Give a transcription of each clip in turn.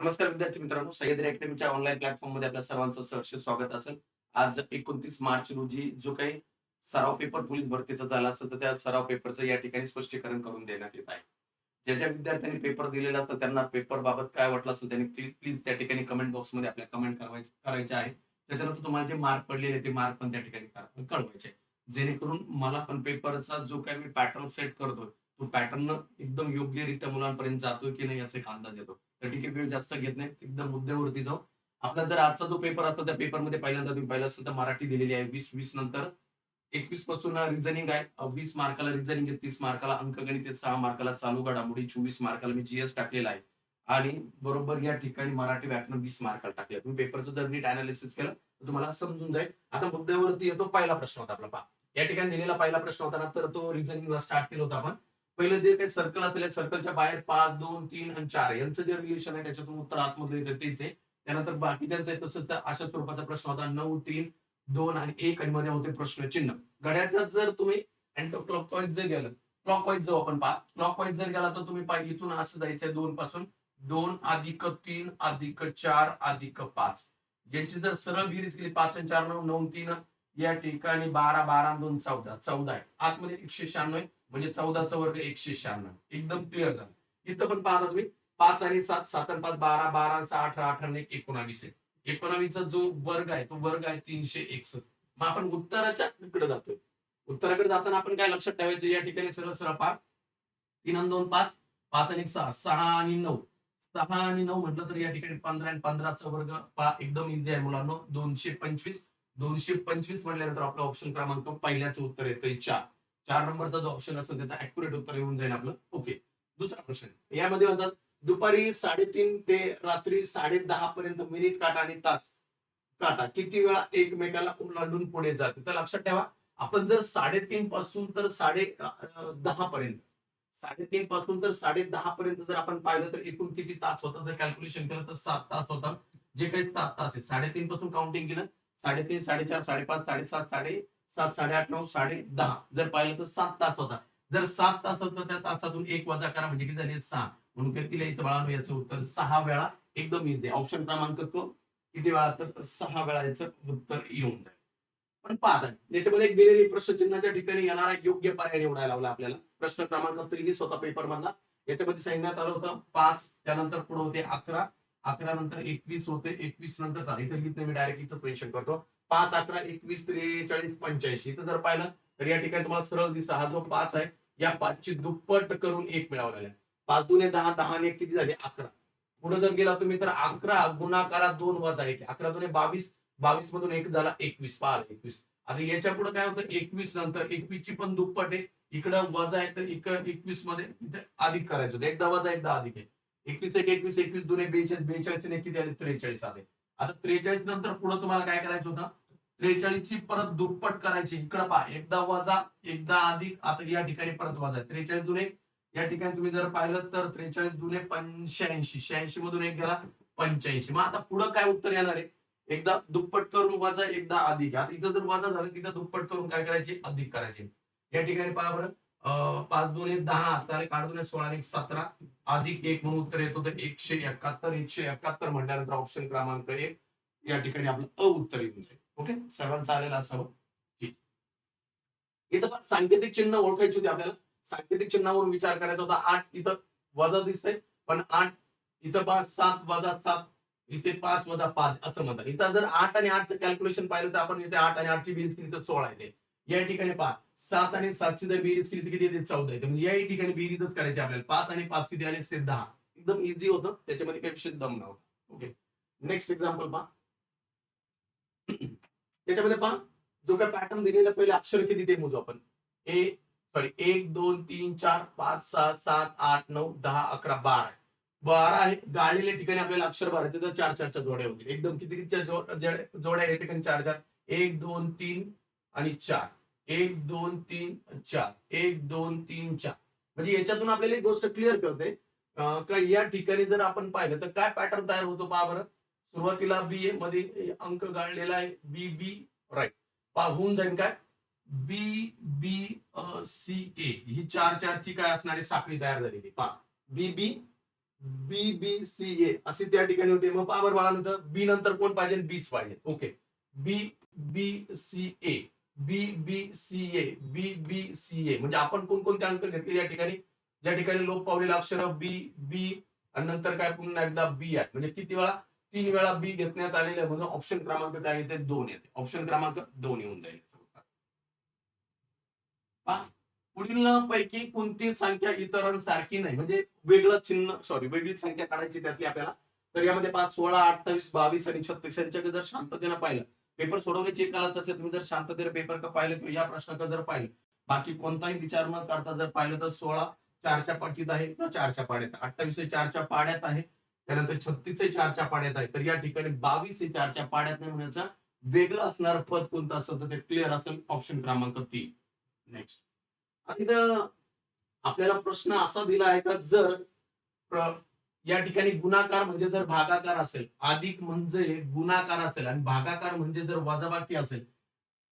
नमस्कार विद्यार्थी मित्रांनो, सह्याद्री अकॅडमीच्या ऑनलाईन प्लॅटफॉर्ममध्ये आपल्या सर्वांचं सहर्ष स्वागत असेल. आज 29 मार्च रोजी जो काही सराव पेपर पोलीस भरतीचा झाला असेल, तर त्या सराव पेपरचं या ठिकाणी स्पष्टीकरण करून देण्यात येत आहे. ज्या विद्यार्थ्यांनी पेपर दिलेला असतो त्यांना पेपर बाबत काय वाटलं असेल त्यांनी प्लीज त्या ठिकाणी कमेंट बॉक्समध्ये आपल्या कमेंट करायच्या आहे. त्याच्यानंतर तुम्हाला जे मार्क पडलेले ते मार्क पण त्या ठिकाणी कळवायचे. जेणेकरून मला पण पेपरचा जो काही मी पॅटर्न सेट करतोय, तो पॅटर्न एकदम योग्यरित्या मुलांपर्यंत जातोय की नाही याचा एक अंदाज येतो. तर ठीक आहे, वेळ जास्त घेत नाही, एकदम मुद्द्यावरती जाऊ. आपला जर आजचा जो पेपर असतो त्या पेपरमध्ये पहिल्यांदा तुम्ही पाहिलं असेल तर मराठी दिलेली आहे 20 नंतर 21 पासून रिझनिंग आहे. 20 मार्काला रिझनिंग आहे, 30 मार्काला अंकगणित आहे, 6 मार्काला चालू घडामोडी, 24 मार्काला मी जीएस टाकलेला आहे आणि बरोबर या ठिकाणी मराठी व्याकरण 20 मार्काला टाकले. तुम्ही पेपरचं जर नीट अनालिसिस केलं तर तुम्हाला समजून जाईल. आता मुद्द्यावरती येतो. पहिला प्रश्न होता आपला पहा. या ठिकाणी दिलेला पहिला प्रश्न होता ना, तर तो रिझनिंगला स्टार्ट केला होता आपण. पहिलं जे काही सर्कल असेल सर्कलच्या बाहेर 5, 2, 3 आणि 4 यांचं जे रिलेशन आहे त्याच्यातून उत्तर आतमधलं येतं तेच आहे. त्यानंतर बाकीच्यांचं आहे तसंच अशा स्वरूपाचा प्रश्न होता. 9, 3, 2 आणि 1 आणि मध्ये होते प्रश्नचिन्ह. घड्याळाचा जर तुम्ही अँटी क्लॉकवाईज जर गेलं, क्लॉकवाईज जाऊ आपण पहा. क्लॉकवाईज जर गेला तर तुम्ही पहा इथून असं जायचंय 2 पासून 2 अधिक 3 अधिक 4 अधिक 5. यांची जर सरळ बेरीज केली 5 आणि 4 9 9 3 या ठिकाणी 12 12 आणि 2 14 14 आहे. आतमध्ये 196 आहे. म्हणजे 14चा वर्ग 196. एकदम क्लिअर झालं. इथं पण पाहता तुम्ही 5 आणि 7 7 आणि 5 12 12 आणि 6 18 18 आणि 19 आहे. 19चा जो वर्ग आहे तो वर्ग आहे 361. मग आपण उत्तराच्या इकडे जातोय. उत्तराकडे जाताना आपण काय लक्षात ठेवायचं या ठिकाणी सरळ सरळ पहा. 3 आणि 2 5 5 आणि 1 6 6 आणि 9 6 आणि 9 म्हटलं तर या ठिकाणी 15 आणि 15चा वर्ग पहा एकदम इझी आहे मुलांनो. 225 225 म्हटल्यानंतर आपलं ऑप्शन क्रमांक पहिल्याचं उत्तर येतंय 4. 4 नंबरचा जो ऑप्शन असेल त्याचं ऍक्युरेट उत्तर येऊन जाईल आपलं. ओके. दुसरा प्रश्न यामध्ये म्हणतात दुपारी 3:30 ते रात्री 10:30 पर्यंत मिनिट काटा आणि तास काटा किती वेळा एकमेकाला ओलांडून पुढे जाते. तर लक्षात ठेवा, आपण जर 3:30 पासून तर 10:30 पर्यंत 3:30 पासून तर 10:30 पर्यंत जर आपण पाहिलं तर एकूण किती तास होतं जर कॅल्क्युलेशन केलं तर 7 तास होतात. जे काही 7 तास आहे 3:30 पासून काउंटिंग केलं 3:30 4:30 5:30 7:30 7:30 8:30 9 10:30 जर पाहिलं तर 7 तास होता. जर 7 तास तर त्या तासातून 1 वजा करा म्हणजे किती झाले 6. म्हणून किती लिहायचं बाळांनो याचं उत्तर 6 वेळा. एकदम इझी. ऑप्शन क्रमांक किती वेळा तर 6 वेळा याचं उत्तर येऊन जाईल. पण पाहता याच्यामध्ये एक दिलेली प्रश्नचिन्हाच्या ठिकाणी येणारा योग्य पर्याय निवडायला लावला आपल्याला. प्रश्न क्रमांक 23 होता पेपर मधला. याच्यामध्ये सांगण्यात आलं होतं 5 त्यानंतर पुढे होते 11 11 नंतर 21 होते 21 नंतर चालेल इथे लिहित मी डायरेक्ट इथं मेन्शन करतो 5 11 21 43 85 इथं जर पाहिलं तर या ठिकाणी तुम्हाला सरळ दिसता हा जो 5 आहे या 5 ची दुप्पट करून 1 मिळवलेला आहे. 5 दुने 10 10 ने किती झाले 11. पुढे जर गेला तुम्ही तर 11 गुणाकारात 2 वजा 1 11 दुने 22 22 मधून 1 झाला 21 पाहा 21. आता याच्या पुढे काय होतं 21 नंतर 21 ची पण दुप्पट आहे. इकडं वजा आहे तर इकडं 21 मध्ये इथे अधिक करायचं होतं. एकदा वजा एकदा अधिक आहे. 21 1 21 21 दुने 42 42 ने किती आले 43 आले. आता 43 नंतर पुढे तुम्हाला काय करायचं होतं 43 ची परत दुप्पट करायची. इकडं पहा एकदा वजा एकदा अधिक आता या ठिकाणी परत वजा 43 दुने या ठिकाणी तुम्ही जर पाहिलं तर 43 दुने 85 86 मधून एक गेला 85. मग आता पुढे काय उत्तर येणार आहे एकदा दुप्पट करून वजा एकदा अधिक. आता इथं जर वजा झालं तिथं दुप्पट करून काय करायचे अधिक करायचे. या ठिकाणी पहा बरं 5 दुने 10 चालेल 8 दुने 16 आणि 17 अधिक 1 म्हणून उत्तर येत होतं 171 171 म्हटल्यानंतर ऑप्शन क्रमांक 1 या ठिकाणी आपलं अ उत्तर येऊन जाईल. ओके सर्वांचं आलेलं असावं. ठीक. इथं पण सांकेतिक चिन्ह ओळखायची होती आपल्याला. सांकेतिक चिन्हावरून विचार करायचा होता. 8 इथं वजा दिसतंय पण 8 इथं पहा 7 वजा 7 इथे 5 वजा 5 असं म्हणतात. इथं जर 8 आणि 8चं कॅल्क्युलेशन पाहिलं तर आपण इथे 8 आणि 8ची बेरीज केली तर 16 येते. या ठिकाणी पहा 7 आणि 7ची जर बेरीज केली तर किती येते 14 येते. म्हणजे या ठिकाणी बेरीजच करायची आपल्याला. 5 आणि 5 किती आले 10. एकदम इझी होतं. त्याच्यामध्ये काही विषय दम नव्हता. ओके. नेक्स्ट एक्झाम्पल पहा. त्याच्यामध्ये पहा जो काही पॅटर्न दिलेला पहिले अक्षर किती ते मोजू आपण. ए सॉरी 1 2 3 4 5 6 7 8 9 10 11 12 12 आहे. गाळलेल्या ठिकाणी आपल्याला अक्षर भरायचे तर 4 4 च्या जोड्या होतील. एकदम किती कितीच्या जोड्या या ठिकाणी 4 4 1 2 3 आणि 4 1 2 3 4 1 2 3 4 म्हणजे याच्यातून आपल्याला एक गोष्ट क्लिअर कळते का या ठिकाणी जर आपण पाहिलं तर काय पॅटर्न तयार होतो पहा बरं. सुरुवातीला बी ए मध्ये अंक गाळलेला आहे बी बी राईट होऊन जाईल काय बी बी सी ए ही 4 4 ची काय असणारी साखळी तयार झालेली पहा बी बी BBCA असे त्या ठिकाणी होते. मग पहा बरं बाळांनो, बी नंतर कोण पाहिजे? बीच पाहिजे. ओके, BBCA BBCA BBCA म्हणजे आपण कोणकोणते अंक घेतले या ठिकाणी? ज्या ठिकाणी लोप पावलेलं अक्षर बी बी आणि नंतर काय पुन्हा एकदा बी आहे, म्हणजे किती वेळा? 3 वेळा बी घेण्यात आलेले आहे, म्हणून ऑप्शन क्रमांक काय येते? 2 येते. ऑप्शन क्रमांक 2 येऊन जाईल. पहा, पुढील पैकी कोणती संख्या इतरांसारखी नाही, म्हणजे वेगळं चिन्ह, सॉरी वेगळी संख्या काढायची त्यातली आपल्याला. तर यामध्ये 5, 16, 28, 22 आणि 36 यांच्याकडे जर शांततेनं पाहिलं, पेपर सोडवण्याची एक कलाच असेल. तुम्ही जर शांततेने पेपर का पाहिलं किंवा या प्रश्नाकडे जर पाहिलं, बाकी कोणताही विचार न करता जर पाहिलं, तर 16 4च्या पाठीत आहे किंवा 4च्या पाड्यात, 28 4च्या पाड्यात आहे, त्यानंतर 36 4च्या पाड्यात आहे. तर या ठिकाणी 22 4च्या पाड्यात नाही म्हणायचं. वेगळं असणारं पद कोणतं असेल तर ते क्लिअर असेल, ऑप्शन क्रमांक 3. नेक्स्ट, आणि आपल्याला प्रश्न असा दिला आहे का, जर या ठिकाणी गुणाकार म्हणजे जर भागाकार असेल, अधिक म्हणजे गुणाकार असेल आणि भागाकार म्हणजे जर वजाबाकी असेल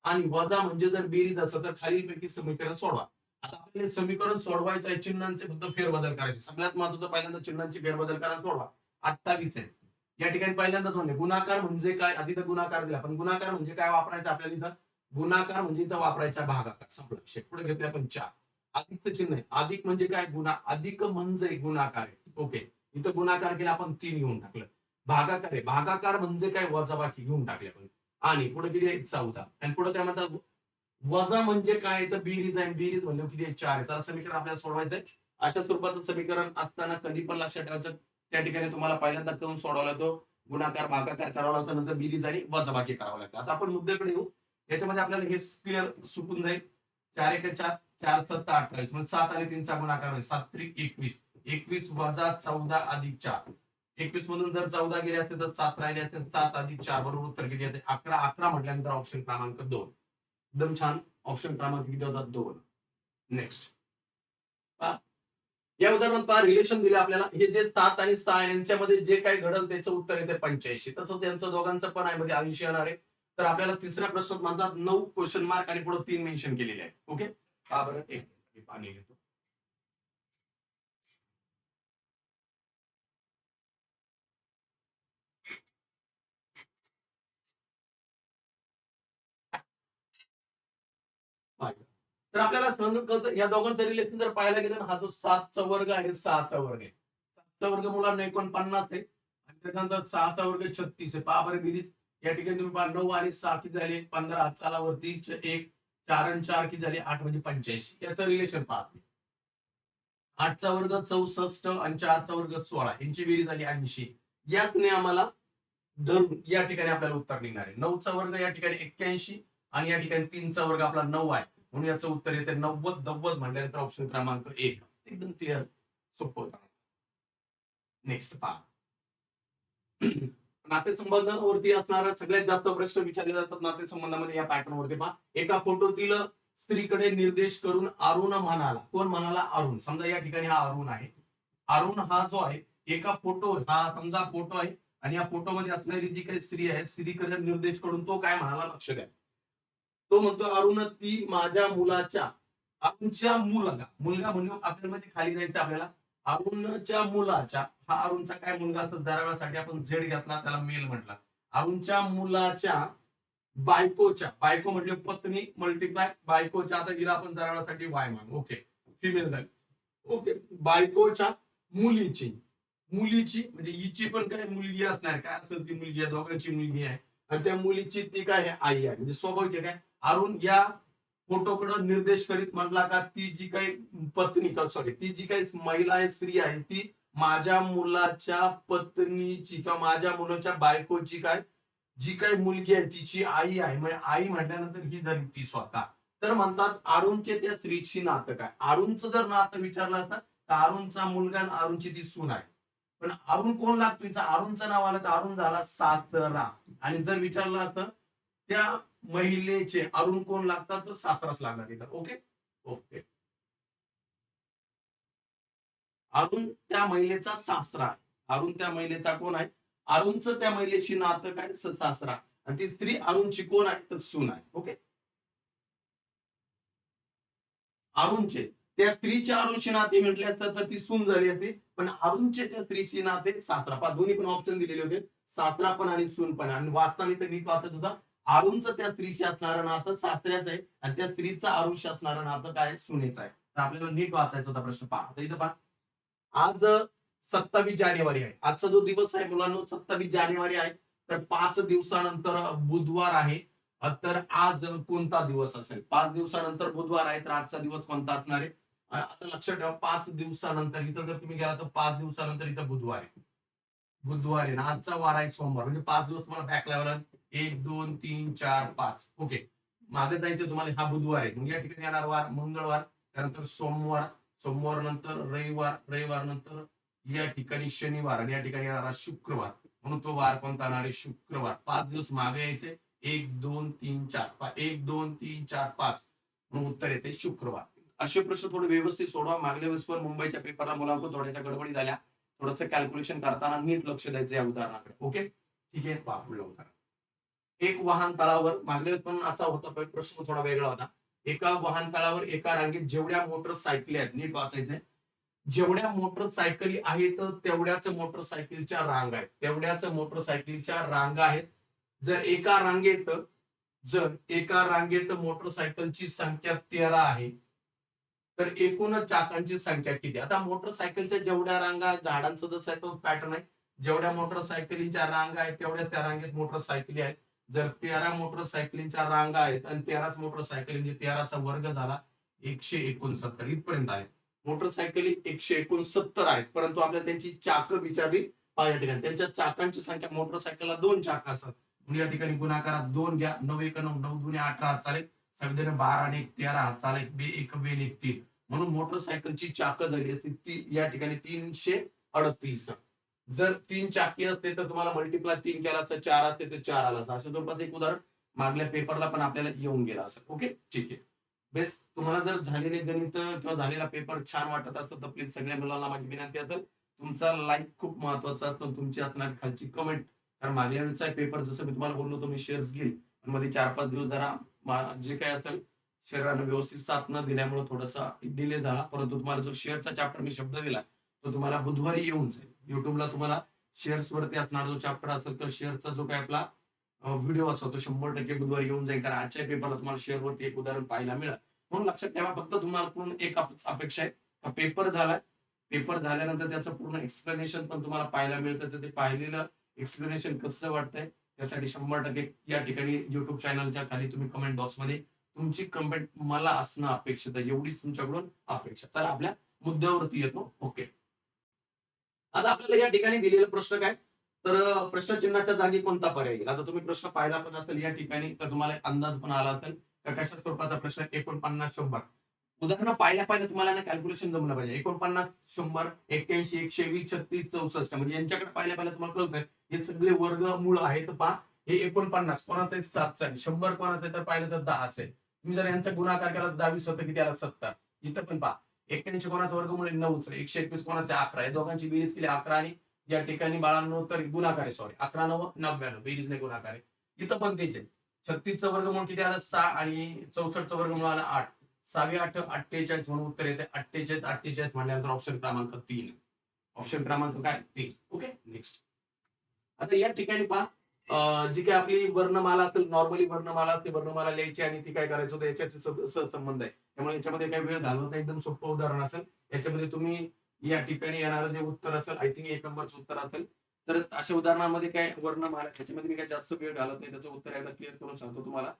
आणि वजा म्हणजे जर बेरीज असेल, तर खालीलपैकी समीकरण सोडवा. आता आपल्याला समीकरण सोडवायचं आहे, चिन्हांचे फक्त फेरबदल करायचे. सगळ्यात महत्त्वाचं पहिल्यांदा चिन्हांची फेरबदल करा, सोडवा. 28 आहे या ठिकाणी पहिल्यांदाच म्हणले. गुणाकार म्हणजे काय? आधी तर गुणाकार दिला, पण गुणाकार म्हणजे काय वापरायचं आपल्याला इथं? गुणाकार म्हणजे इथं वापरायचा भागाकार. संपला विषय. पुढे घेतले आपण 4. अधिकचं चिन्ह आहे. अधिक म्हणजे काय? अधिक म्हणजे गुणाकार आहे. ओके, इथं गुणाकार केला आपण, 3 घेऊन टाकलं. भागाकार आहे. भागाकार म्हणजे काय? वजाबाकी घेऊन टाकले आपण. आणि पुढे किती आहे? 14. आणि पुढे काय म्हणतात? वजा म्हणजे काय? तर बेरीज आहे. बेरीज म्हणजे किती आहे? 4 आहे. चला, समीकरण आपल्याला सोडवायचंय. अशा स्वरूपाचं समीकरण असताना कधी पण लक्षात ठेवायचं, त्या ठिकाणी तुम्हाला पहिल्यांदा करून सोडवला तो गुणाकार भागाकार करावा लागतो, नंतर बेरीज आणि वजाबाकी करावं लागतं. आता आपण मुद्द्याकडे येऊ. याच्यामध्ये आपल्याला हे क्लिअर सुटून जाईल. 4 1 4, 4 7 28, म्हणजे 7 आणि 3चा गुणाकार होईल. 7 3 21, 21 वजा 14 अधिक 4. 21 मधून जर 14 गेले असते तर 7 राहिले असते. 7 अधिक 4 बरोबर उत्तर किती येते? 11. 11 म्हटल्यानंतर ऑप्शन क्रमांक 2. एकदम छान. ऑप्शन क्रमांक किती होता? 2. नेक्स्ट, या उदाहरणात पहा, रिलेशन दिले आपल्याला. हे जे 7 आणि 6 यांच्यामध्ये जे काही घडल त्याचं उत्तर येते 85. तसंच यांचं दोघांचं पण आहे, मध्ये 80 येणार आहे. तर आपल्याला तिसऱ्या प्रश्नात म्हणतात 9 क्वेश्चन मार्क आणि पुढे 3 मेन्शन केलेले आहे. ओके, का बरं? एक पाणी घेतो. तर आपल्याला समजून कळतं, या दोघांचं रिलेशन जर पाहायला गेलं ना, हा जो 7चा वर्ग आहे, 6चा वर्ग आहे. 7चा वर्ग मुलांना 49 आहे आणि त्याच्यानंतर 6चा वर्ग 36 आहे. पहा बरं बेरीज. या ठिकाणी तुम्ही पहा, 9 आणि 6 किती झाले? 15. चला वरती 1, 4 आणि 4 किती झाले? 8, म्हणजे 85. याचं रिलेशन पहा. 8चा वर्ग 64 आणि 4चा वर्ग 16, यांची बेरीज झाली 80. याच नियमाला धरून या ठिकाणी आपल्याला उत्तर निघणार आहे. 9चा वर्ग या ठिकाणी 81 आणि या ठिकाणी 3चा वर्ग आपला 9 आहे, म्हणून याचं उत्तर येते 90. 90 म्हटल्यानंतर ऑप्शन क्रमांक 1. एकदम क्लिअर, सोपं होतं. नेक्स्ट पहा. नातेसंबंधावरती असणारा सगळ्यात जास्त प्रश्न विचारले जातात नातेसंबंधामध्ये या पॅटर्न वरती पहा. एका फोटोतील स्त्रीकडे निर्देश करून अरुण म्हणाला. कोण म्हणाला? अरुण. समजा या ठिकाणी हा अरुण आहे. अरुण हा जो आहे, एका फोटो, हा समजा फोटो आहे आणि या फोटोमध्ये असणारी जी काही स्त्री आहे, स्त्रीकडे निर्देश करून तो काय म्हणाला? लक्ष द्या. तो म्हणतो, अरुण ती माझ्या मुलाच्या, अरुणच्या मुलगा, मुलगा म्हणून आपल्यामध्ये खाली जायचं आपल्याला. अरुणच्या मुलाच्या, हा अरुणचा काय मुलगा असतो? जरा वेळासाठी आपण झेड घेतला, त्याला मेल म्हटला. अरुणच्या मुलाच्या बायकोच्या, बायको म्हणजे पत्नी मल्टिप्लाय बायकोच्या, आता हिला आपण जरा वेळासाठी वाय मान. ओके, फिमेल झाली. ओके, बायकोच्या मुलीची, मुलीची म्हणजे हिची पण काय मुलगी असणार, काय असेल ती मुलगी आहे, दोघांची मुलगी आहे. आणि त्या मुलीची ती काय आहे? आई आहे. म्हणजे स्वाभाविक काय, अरुण या फोटोकडे निर्देश करीत म्हटला का, ती जी काही पत्नी, सॉरी, ती जी काही महिला आहे, स्त्री आहे, ती माझ्या मुलाच्या पत्नीची किंवा माझ्या मुलाच्या बायकोची काय, जी काही मुलगी आहे तिची आई आहे. म्हणजे आई म्हटल्यानंतर ही झाली ती स्वतः. तर म्हणतात अरुणचे त्या स्त्रीची नातं काय? अरुणचं जर नातं विचारलं असतं तर अरुणचा मुलगा आणि अरुणची ती सून आहे. पण अरुण कोण लागतो? अरुणचं नाव आलं तर अरुण झाला सासरा. आणि जर विचारलं असतं त्या महिलेचे अरुण कोण लागतात, तर सासराच लागणार इथं. ओके ओके, अरुण त्या महिलेचा सासरा आहे. अरुण त्या महिलेचा कोण आहे? अरुणचं त्या महिलेशी नातं काय? सासरा. आणि ती स्त्री अरुणची कोण आहे? तर सून आहे. ओके, अरुणचे त्या स्त्रीचे अरुणशी नाते म्हटले असतं तर ती सून झाली असती, पण अरुणचे त्या स्त्रीशी नाते सासरा. पहा दोन्ही पण ऑप्शन दिलेले होते, सासरा पण आणि सून पण. आणि वाचताना तर नीट वाचत होता, अरुणचं त्या स्त्रीशी असणारं नातं सासऱ्याचं आहे आणि त्या स्त्रीचं अरुणशी असणारं नातं काय सुनेचं आहे. तर आपल्याला नीट वाचायचा होता प्रश्न. पहा आता इथं पहा, आज 27 जानेवारी आहे. आजचा जो दिवस आहे मुलांनो 27 जानेवारी आहे. तर 5 दिवसानंतर बुधवार आहे. तर आज कोणता दिवस असेल? 5 दिवसानंतर बुधवार आहे, तर आजचा दिवस कोणता असणार आहे? आता लक्षात ठेवा 5 दिवसानंतर इथं जर तुम्ही गेला तर 5 दिवसानंतर इथं बुधवार आहे. बुधवार आहे ना, आजचा वार आहे सोमवार, म्हणजे 5 दिवस तुम्हाला बॅक लावायला 1, 2, 3, 4, 5. ओके. मागे जायचं तुम्हाला, हा बुधवार आहे. मग या ठिकाणी येणार वार मंगळवार, त्यानंतर सोमवार, सोमवार नंतर रविवार, रविवार नंतर या ठिकाणी शनिवार आणि या ठिकाणी येणार शुक्रवार. म्हणून तो वार कोणता येणार आहे? शुक्रवार. 5 दिवस मागे यायचे. 1, 2, 3, 4. 1, 2, 3, 4, 5. म्हणून उत्तर येते शुक्रवार. असे प्रश्न थोडे व्यवस्थित सोडवा. मागल्या वेळेस पण मुंबईच्या पेपरला मुलांकडून थोड्याशा गडबडी झाल्या. थोडंसं कॅल्क्युलेशन करताना नीट लक्ष द्यायचं या उदाहरणाकडे. ओके, ठीक आहे. पहा पुढलं उदाहरण. एक वाहन तळावर, मागल्या वेळेस पण असा होता पण प्रश्न थोडा वेगळा होता. एका वाहन तळावर एका रांगेत जेवढ्या मोटरसायकली आहेत, नीट वाचायचंय, जेवढ्या मोटरसायकली आहेत तेवढ्याच मोटरसायकलच्या रांग आहेत. तेवढ्याच मोटरसायकलीच्या रांगा आहेत. जर एका रांगेत जर एका रांगेत मोटरसायकलची संख्या 13 आहे, तर एकूण चाकांची संख्या किती? आता मोटरसायकलच्या जेवढ्या रांगा, झाडांचा जसा आहे तो पॅटर्न आहे. जेवढ्या मोटरसायकलींच्या रांगा आहेत तेवढ्याच त्या रांगेत मोटरसायकली आहेत. जर 13 मोटरसायकलींच्या रांगा आहेत आणि 13च मोटरसायकली म्हणजे 13चा वर्ग झाला 169 इथपर्यंत आहे. मोटरसायकली 169 आहेत, परंतु आपल्याला त्यांची चाकं विचारली या ठिकाणी. त्यांच्या चाकांची संख्या, मोटरसायकलला 2 चाक असतात. म्हणजे या ठिकाणी गुणाकारात 2 घ्या. 9 1 9, 9 2 18 हात चालेल. संख्येने 12 आणि 1 13 हात चालेल. 2 1 2 1 3. म्हणून मोटरसायकलची चाकं झाली असती ती या ठिकाणी 338. जर 3 चाकी असते तर तुम्हाला मल्टिप्लाय 3 केला असतं, 4 असते तर 4 आला असतं. असं स्वरूपाचं एक उदाहरण मागल्या पेपरला पण आपल्याला येऊन गेला असं. ओके, ठीक आहे. बेस्ट. तुम्हाला जर झालेले गणित किंवा झालेला पेपर छान वाटत असतं तर प्लीज सगळ्या मुलांना माझी विनंती असेल, तुमचा लाईक खूप महत्वाचा असतो, तुमची असणार खालची कमेंट. कारण मागल्या वेळेचा पेपर जसं मी तुम्हाला बोललो होतो मी शेअर्स घेईल, पण मध्ये 4-5 दिवस जरा जे काही असेल शरीरानं व्यवस्थित साथ न दिल्यामुळे थोडासा डिले झाला. परंतु तुम्हाला जो शेअरचा चॅप्टर मी शब्द दिला तो तुम्हाला बुधवारी येऊन जाईल. युट्यूबला तुम्हाला शेअर्स वरती असणारा जो चॅप्टर असेल किंवा शेअरचा जो काही आपला व्हिडिओ असतो तो 100% बुधवारी येऊन जाईल. कारण आजच्या पेपरला तुम्हाला शेअरवरती एक उदाहरण पाहायला मिळेल. म्हणून लक्षात ठेवा, फक्त तुम्हाला एक अपेक्षा आहे, पेपर झाला, पेपर झाल्यानंतर त्याचं पूर्ण एक्सप्लेनेशन पण तुम्हाला पाहायला मिळतं. तर ते पाहिलेलं एक्सप्लेनेशन कसं वाटतंय त्यासाठी 100% या ठिकाणी युट्यूब चॅनलच्या खाली तुम्ही कमेंट बॉक्समध्ये तुमची कमेंट मला असणं अपेक्षित आहे. एवढीच तुमच्याकडून अपेक्षा. तर आपल्या मुद्द्यावरती येतो. ओके, आता आपल्याला या ठिकाणी दिलेला प्रश्न काय, तर प्रश्नचिन्हाच्या जागी कोणता पर्याय येईल? आता तुम्ही प्रश्न पाहिला पण असेल या ठिकाणी, तर तुम्हाला एक अंदाज पण आला असेल कशा स्वरूपाचा प्रश्न. 49 100 उदाहरणं पाहिल्या पाहिजे तुम्हाला ना कॅल्क्युलेशन जमलं पाहिजे. 49 100 81 120 36 64 म्हणजे यांच्याकडे पाहिल्या पाहिल्या तुम्हाला कळतंय हे सगळे वर्गमूळ आहेत. पहा, हे 49 कोणाचं आहे? 7चं आहे. 100 कोणाचं आहे? तर पाहिलं तर 10चं आहे. तुम्ही जर यांचा गुणाकार केला तर 22 होतं, किती आला? 70. इथं पण पहा, 81 कोणाचं वर्गमूळ आहे? 9चं. 121 कोणाचं आहे? 11. या दोघांची बेरीज केली 11 आणि या ठिकाणी बाळांनो तर गुणाकार आहे, सॉरी 11 9 99, बेरीज नाही गुणाकार आहे. इथं पण तेच आहे. 36चं वर्गमूळ किती आलं? 6 आणि 64चं वर्गमूळ आलं 8. 6 8 48 म्हणून उत्तर येते 48. 48 म्हणल्यानंतर ऑप्शन क्रमांक 3. ऑप्शन क्रमांक काय? 3. Okay, next. आता या ठिकाणी पहा, जी काही आपली वर्णमाला असेल, नॉर्मली वर्णमाला असते, वर्णमाला लिहायची आणि ती काय करायचं होतं याच्याशी सहसंबंध आहे. त्यामुळे याच्यामध्ये काही वेळ घालवत नाही, एकदम सोपं उदाहरण असेल. याच्यामध्ये तुम्ही या ठिकाणी येणारं जे उत्तर असेल, आय थिंक 1 नंबरचं उत्तर असेल. तर अशा उदाहरणामध्ये काय वर्णमाला, त्याच्यामध्ये मी काय जास्त वेळ घालत नाही, त्याचं उत्तर एकदा क्लिअर करून सांगतो तुम्हाला.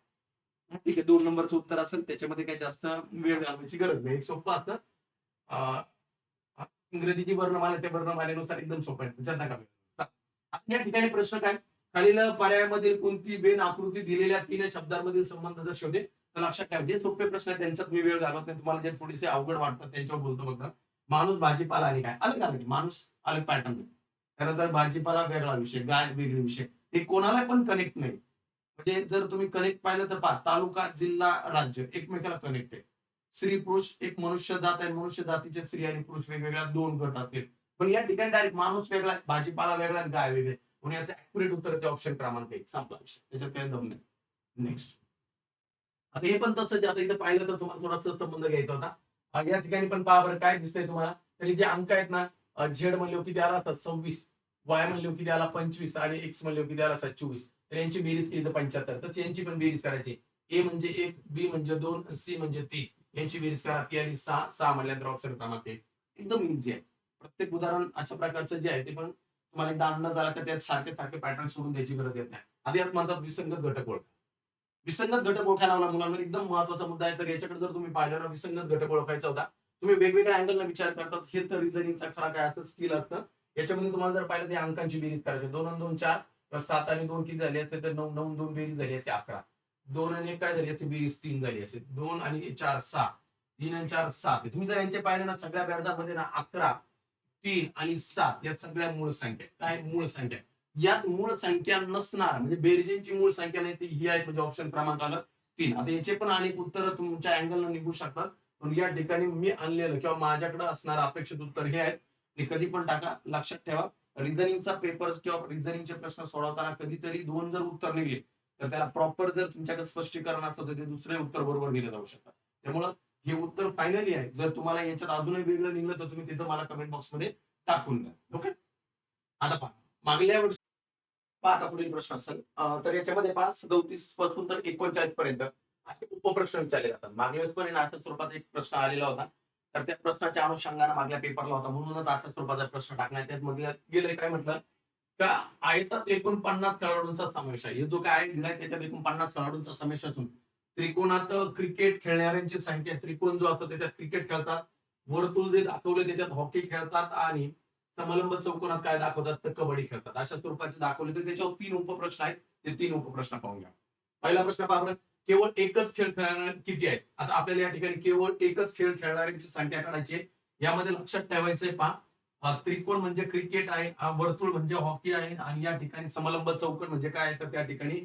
ठीक आहे, 2 नंबरचं उत्तर असेल, त्याच्यामध्ये काही जास्त वेळ घालवायची गरज नाही, सोपं असतं. अं, इंग्रजीची वर्णमाला त्या वर्णमालेनुसार एकदम सोपं आहे, ज्यांना का या ठिकाणी प्रश्न काय, खालील पर्यायामधील कोणती वेन आकृती दिलेल्या 3 शब्दांमधील संबंध दर्शवते? तर लक्षात ठेवा, जे सोपे प्रश्न आहेत त्यांच्यात मी वेळ घालवत नाही. तुम्हाला जे थोडेसे अवघड वाटतात त्यांच्यावर बोलतो बघा. माणूस भाजीपाला आणि काय अलग अलग, माणूस अलग पॅटर्न. त्यानंतर भाजीपाला वेगळा विषय, गाय वेगळी विषय. हे कोणाला पण कनेक्ट नाही. म्हणजे जर तुम्ही कनेक्ट पाहिलं तर पहा, तालुका जिल्हा राज्य एकमेकाला कनेक्ट आहे. स्त्री पुरुष एक मनुष्य जात आहे, मनुष्य जातीचे स्त्री आणि पुरुष वेगवेगळ्या 2 गट असतील. पण या ठिकाणी डायरेक्ट माणूस वेगळा, भाजीपाला वेगळा, गाय वेगळे. म्हणून याचं ऍक्युरेट उत्तर ते ऑप्शन क्रमांक 1. संपला विषय, त्याच्यात काही दम नाही. नेक्स्ट. आता हे पण तसंच, आता इथं पाहिलं तर तुम्हाला थोडासा संबंध घ्यायचा होता. या ठिकाणी पण पहा बरं काय दिसतंय तुम्हाला. तर जे अंक आहेत ना, झेड म्हणले किती आला असतात 26, वाय म्हणले किती आला 25 आणि एक्स म्हणले किती आला असतात 24. तर यांची बेरीज केली तर 75. तशी यांची पण बेरीज करायची. ए म्हणजे 1, बी म्हणजे 2, सी म्हणजे 3. यांची बेरीज करा. ती आली 6. 6 म्हणल्यानंतर ऑप्शन क्रमांक 1. एकदम इझी आहे. प्रत्येक उदाहरण अशा प्रकारचं जे आहे ते पण तुम्हाला एकदा अंदाज आला का त्यात सारखे सारखे पॅटर्न सोडून द्यायची गरज येत नाही. आधी यात म्हणतात विसंगत घटक ओळखा. विसंगत घटक ओळखायला लावला मुलांवर एकदम महत्वाचा मुद्दा आहे. तर याच्याकडे जर तुम्ही पाहिलं ना, विसंगत घटक ओळखायचा होता. तुम्ही वेगवेगळ्या अँगलला विचार करतात. हे तर रिझनिंगचा खरा काय असतं स्किल असतं. याच्यामध्ये तुम्हाला जर पाहिलं ते अंकांची बेरीज करायची. 2 आणि 2 4 प्लस 7 आणि 2 किती झाली असते तर 9 9 2 बेरीज झाली असते 11. 2 आणि 1 काय झाली असते बेरीज 3 झाली असते. 2 आणि 4 6. 3 आणि 4 7. तुम्ही जर यांचे पाहिले ना सगळ्या बेरजामध्ये ना 11, 3 आणि 7 या सगळ्या मूळ संख्या. काय मूळ संख्या? यात मूळ संख्या नसणार म्हणजे बेरजेंची मूळ संख्या नाही ती ही आहे म्हणजे ऑप्शन क्रमांक आलं 3. आता याचे पण अनेक उत्तर तुमच्या अँगलनं निघू शकतात. पण या ठिकाणी मी आणलेलं किंवा माझ्याकडे असणारं अपेक्षित उत्तर हे आहे. हे कधी पण टाका. लक्षात ठेवा रिझनिंगचा पेपर किंवा रिझनिंगचे प्रश्न सोडवताना कधीतरी 2 जर उत्तर निघले तर त्याला प्रॉपर जर तुमच्याकडे स्पष्टीकरण असतं तर ते दुसरे उत्तर बरोबर दिले जाऊ शकतात. त्यामुळं हे उत्तर फायनली आहे. जर तुम्हाला याच्यात अजूनही वेगळं निघलं तर तुम्ही तिथं मला कमेंट बॉक्समध्ये टाकून द्या. ओके. आता पहा मागल्या वर्षी पहा आता पुढील प्रश्न असेल तर याच्यामध्ये पहा 37 पासून तर 39 पर्यंत असे उपप्रश्न विचारले जातात. मागल्या वेळेस पण अशा स्वरूपाचा एक प्रश्न आलेला होता. तर त्या प्रश्नाच्या अनुषंगाने मागल्या पेपरला होता म्हणूनच अशा स्वरूपाचा प्रश्न टाकण्यात त्यात मध्ये गेलंय काय म्हटलं का आयतात एकूण 50 खेळाडूंचा समावेश आहे. हे जो काय दिलाय त्याच्यात एकूण 50 खेळाडूंचा समावेश असून त्रिकोणात क्रिकेट खेळणाऱ्यांची संख्या त्रिकोण जो असतो त्याच्यात क्रिकेट खेळतात. वर्तुळ जे दाखवले त्याच्यात हॉकी खेळतात आणि समलंब चौकोनात काय दाखवतात तर कबड्डी खेळतात. अशा स्वरूपाचे दाखवले तर त्याच्यावर 3 उपप्रश्न आहेत. ते 3 उपप्रश्न पाहून घ्या. पहिला प्रश्न पहा केवळ एकच खेळ खेळणारे किती आहेत? आता आपल्याला या ठिकाणी केवळ एकच खेळ खेळणाऱ्यांची संख्या काढायची आहे. यामध्ये लक्षात ठेवायचंय पहा त्रिकोण म्हणजे क्रिकेट आहे, वर्तुळ म्हणजे हॉकी आहे आणि या ठिकाणी समलंब चौकोन म्हणजे काय आहे तर त्या ठिकाणी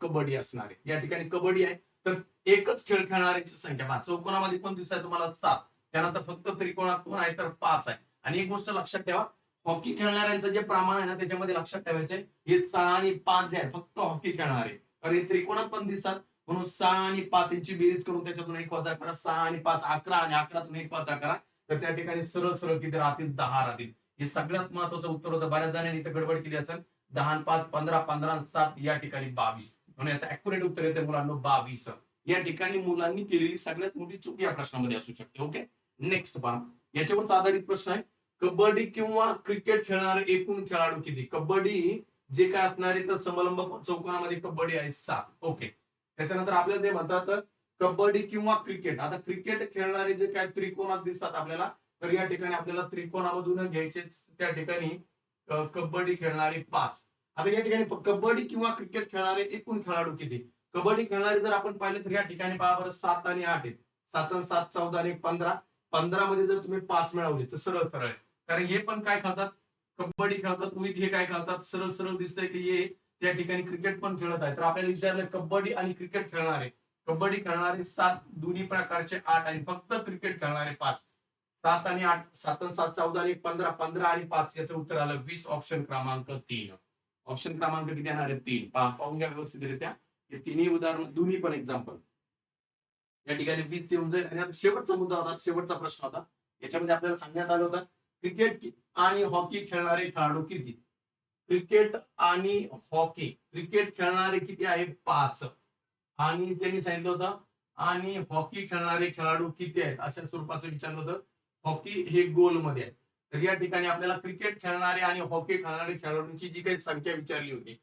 कबड्डी असणार आहे. या ठिकाणी कबड्डी आहे तर एकच खेळ खेळणाऱ्यांची संख्या पहा. चौकोनामध्ये कोण दिसत आहे तुम्हाला 7. त्यानंतर फक्त त्रिकोणात कोण आहे तर 5 आहे. आणि एक गोष्ट लक्षात ठेवा हॉकी खेळणाऱ्यांचं जे प्रमाण आहे ना त्याच्यामध्ये लक्षात ठेवायचंय हे 6 आणि 5 जे आहे फक्त हॉकी खेळणारे. कारण हे त्रिकोणात पण दिसतात म्हणून 6 आणि 5 यांची बेरीज करून त्याच्यातून 1 वजा करा. 6 आणि 5 11 आणि 11तून 1 वजा करा. तर त्या ठिकाणी सरळ सरळ किती राहतील 10 राहतील. हे सगळ्यात महत्वाचं उत्तर होतं. बऱ्याच जणांनी इथं गडबड केली असेल. 10 आणि 5 15, 15 आणि 7 या ठिकाणी 22. म्हणून याचं अॅक्युरेट उत्तर येते मुलांना 22. या ठिकाणी मुलांनी केलेली सगळ्यात मोठी चूक या प्रश्नामध्ये असू शकते. ओके. नेक्स्ट पहा याच्यावरच आधारित प्रश्न आहे. कबड्डी किंवा क्रिकेट खेळणारे एकूण खेळाडू किती? कबड्डी जे काय असणार आहे तर समलंब चौकोनामध्ये कबड्डी आहे 7. ओके. त्याच्यानंतर आपल्याला ते म्हणतात कबड्डी किंवा क्रिकेट. आता क्रिकेट खेळणारे जे काय त्रिकोणात दिसतात आपल्याला तर या ठिकाणी आपल्याला त्रिकोणामधून घ्यायचे त्या ठिकाणी कबड्डी खेळणारे 5. आता या ठिकाणी कबड्डी किंवा क्रिकेट खेळणारे एकूण खेळाडू किती? कबड्डी खेळणारे जर आपण पाहिले तर या ठिकाणी पहा बरं 7 आणि 8 आहेत. 7 आणि 7 14 आणि 15. 15 मध्ये जर तुम्ही 5 मिळवले तर सरळ सरळ आहे. कारण हे पण काय खेळतात कबड्डी खेळतात विथ हे काय खेळतात सरळ सरळ दिसतंय की हे त्या ठिकाणी क्रिकेट पण खेळत आहे. तर आपल्याला विचारलं कबड्डी आणि क्रिकेट खेळणारे कबड्डी खेळणारे 7 दोन्ही प्रकारचे 8 आणि फक्त क्रिकेट खेळणारे 5. 7 आणि 8 7 आणि 7 14 आणि 15 15 आणि 5 याचं उत्तर आलं 20 ऑप्शन क्रमांक 3. ऑप्शन क्रमांक किती येणार आहे 3. पाहून घ्या व्यवस्थितरित्या हे तिन्ही उदाहरण दोन्ही पण एक्झाम्पल या ठिकाणी 20 येऊन जाईल. आणि आता शेवटचा मुद्दा होता शेवटचा प्रश्न होता याच्यामध्ये आपल्याला सांगण्यात आलं होतं क्रिकेट आणि हॉकी खेळणारे खेळाडू किती? क्रिकेट आणि हॉकी क्रिकेट खेळणारे किती आहे 5 आणि त्यांनी सांगितलं होतं आणि हॉकी खेळणारे खेळाडू किती आहेत अशा स्वरूपाचं विचारलं होतं. हॉकी हे गोलमध्ये आहे. तर या ठिकाणी आपल्याला क्रिकेट खेळणारे आणि हॉकी खेळणारे खेळाडूंची जी काही संख्या विचारली होती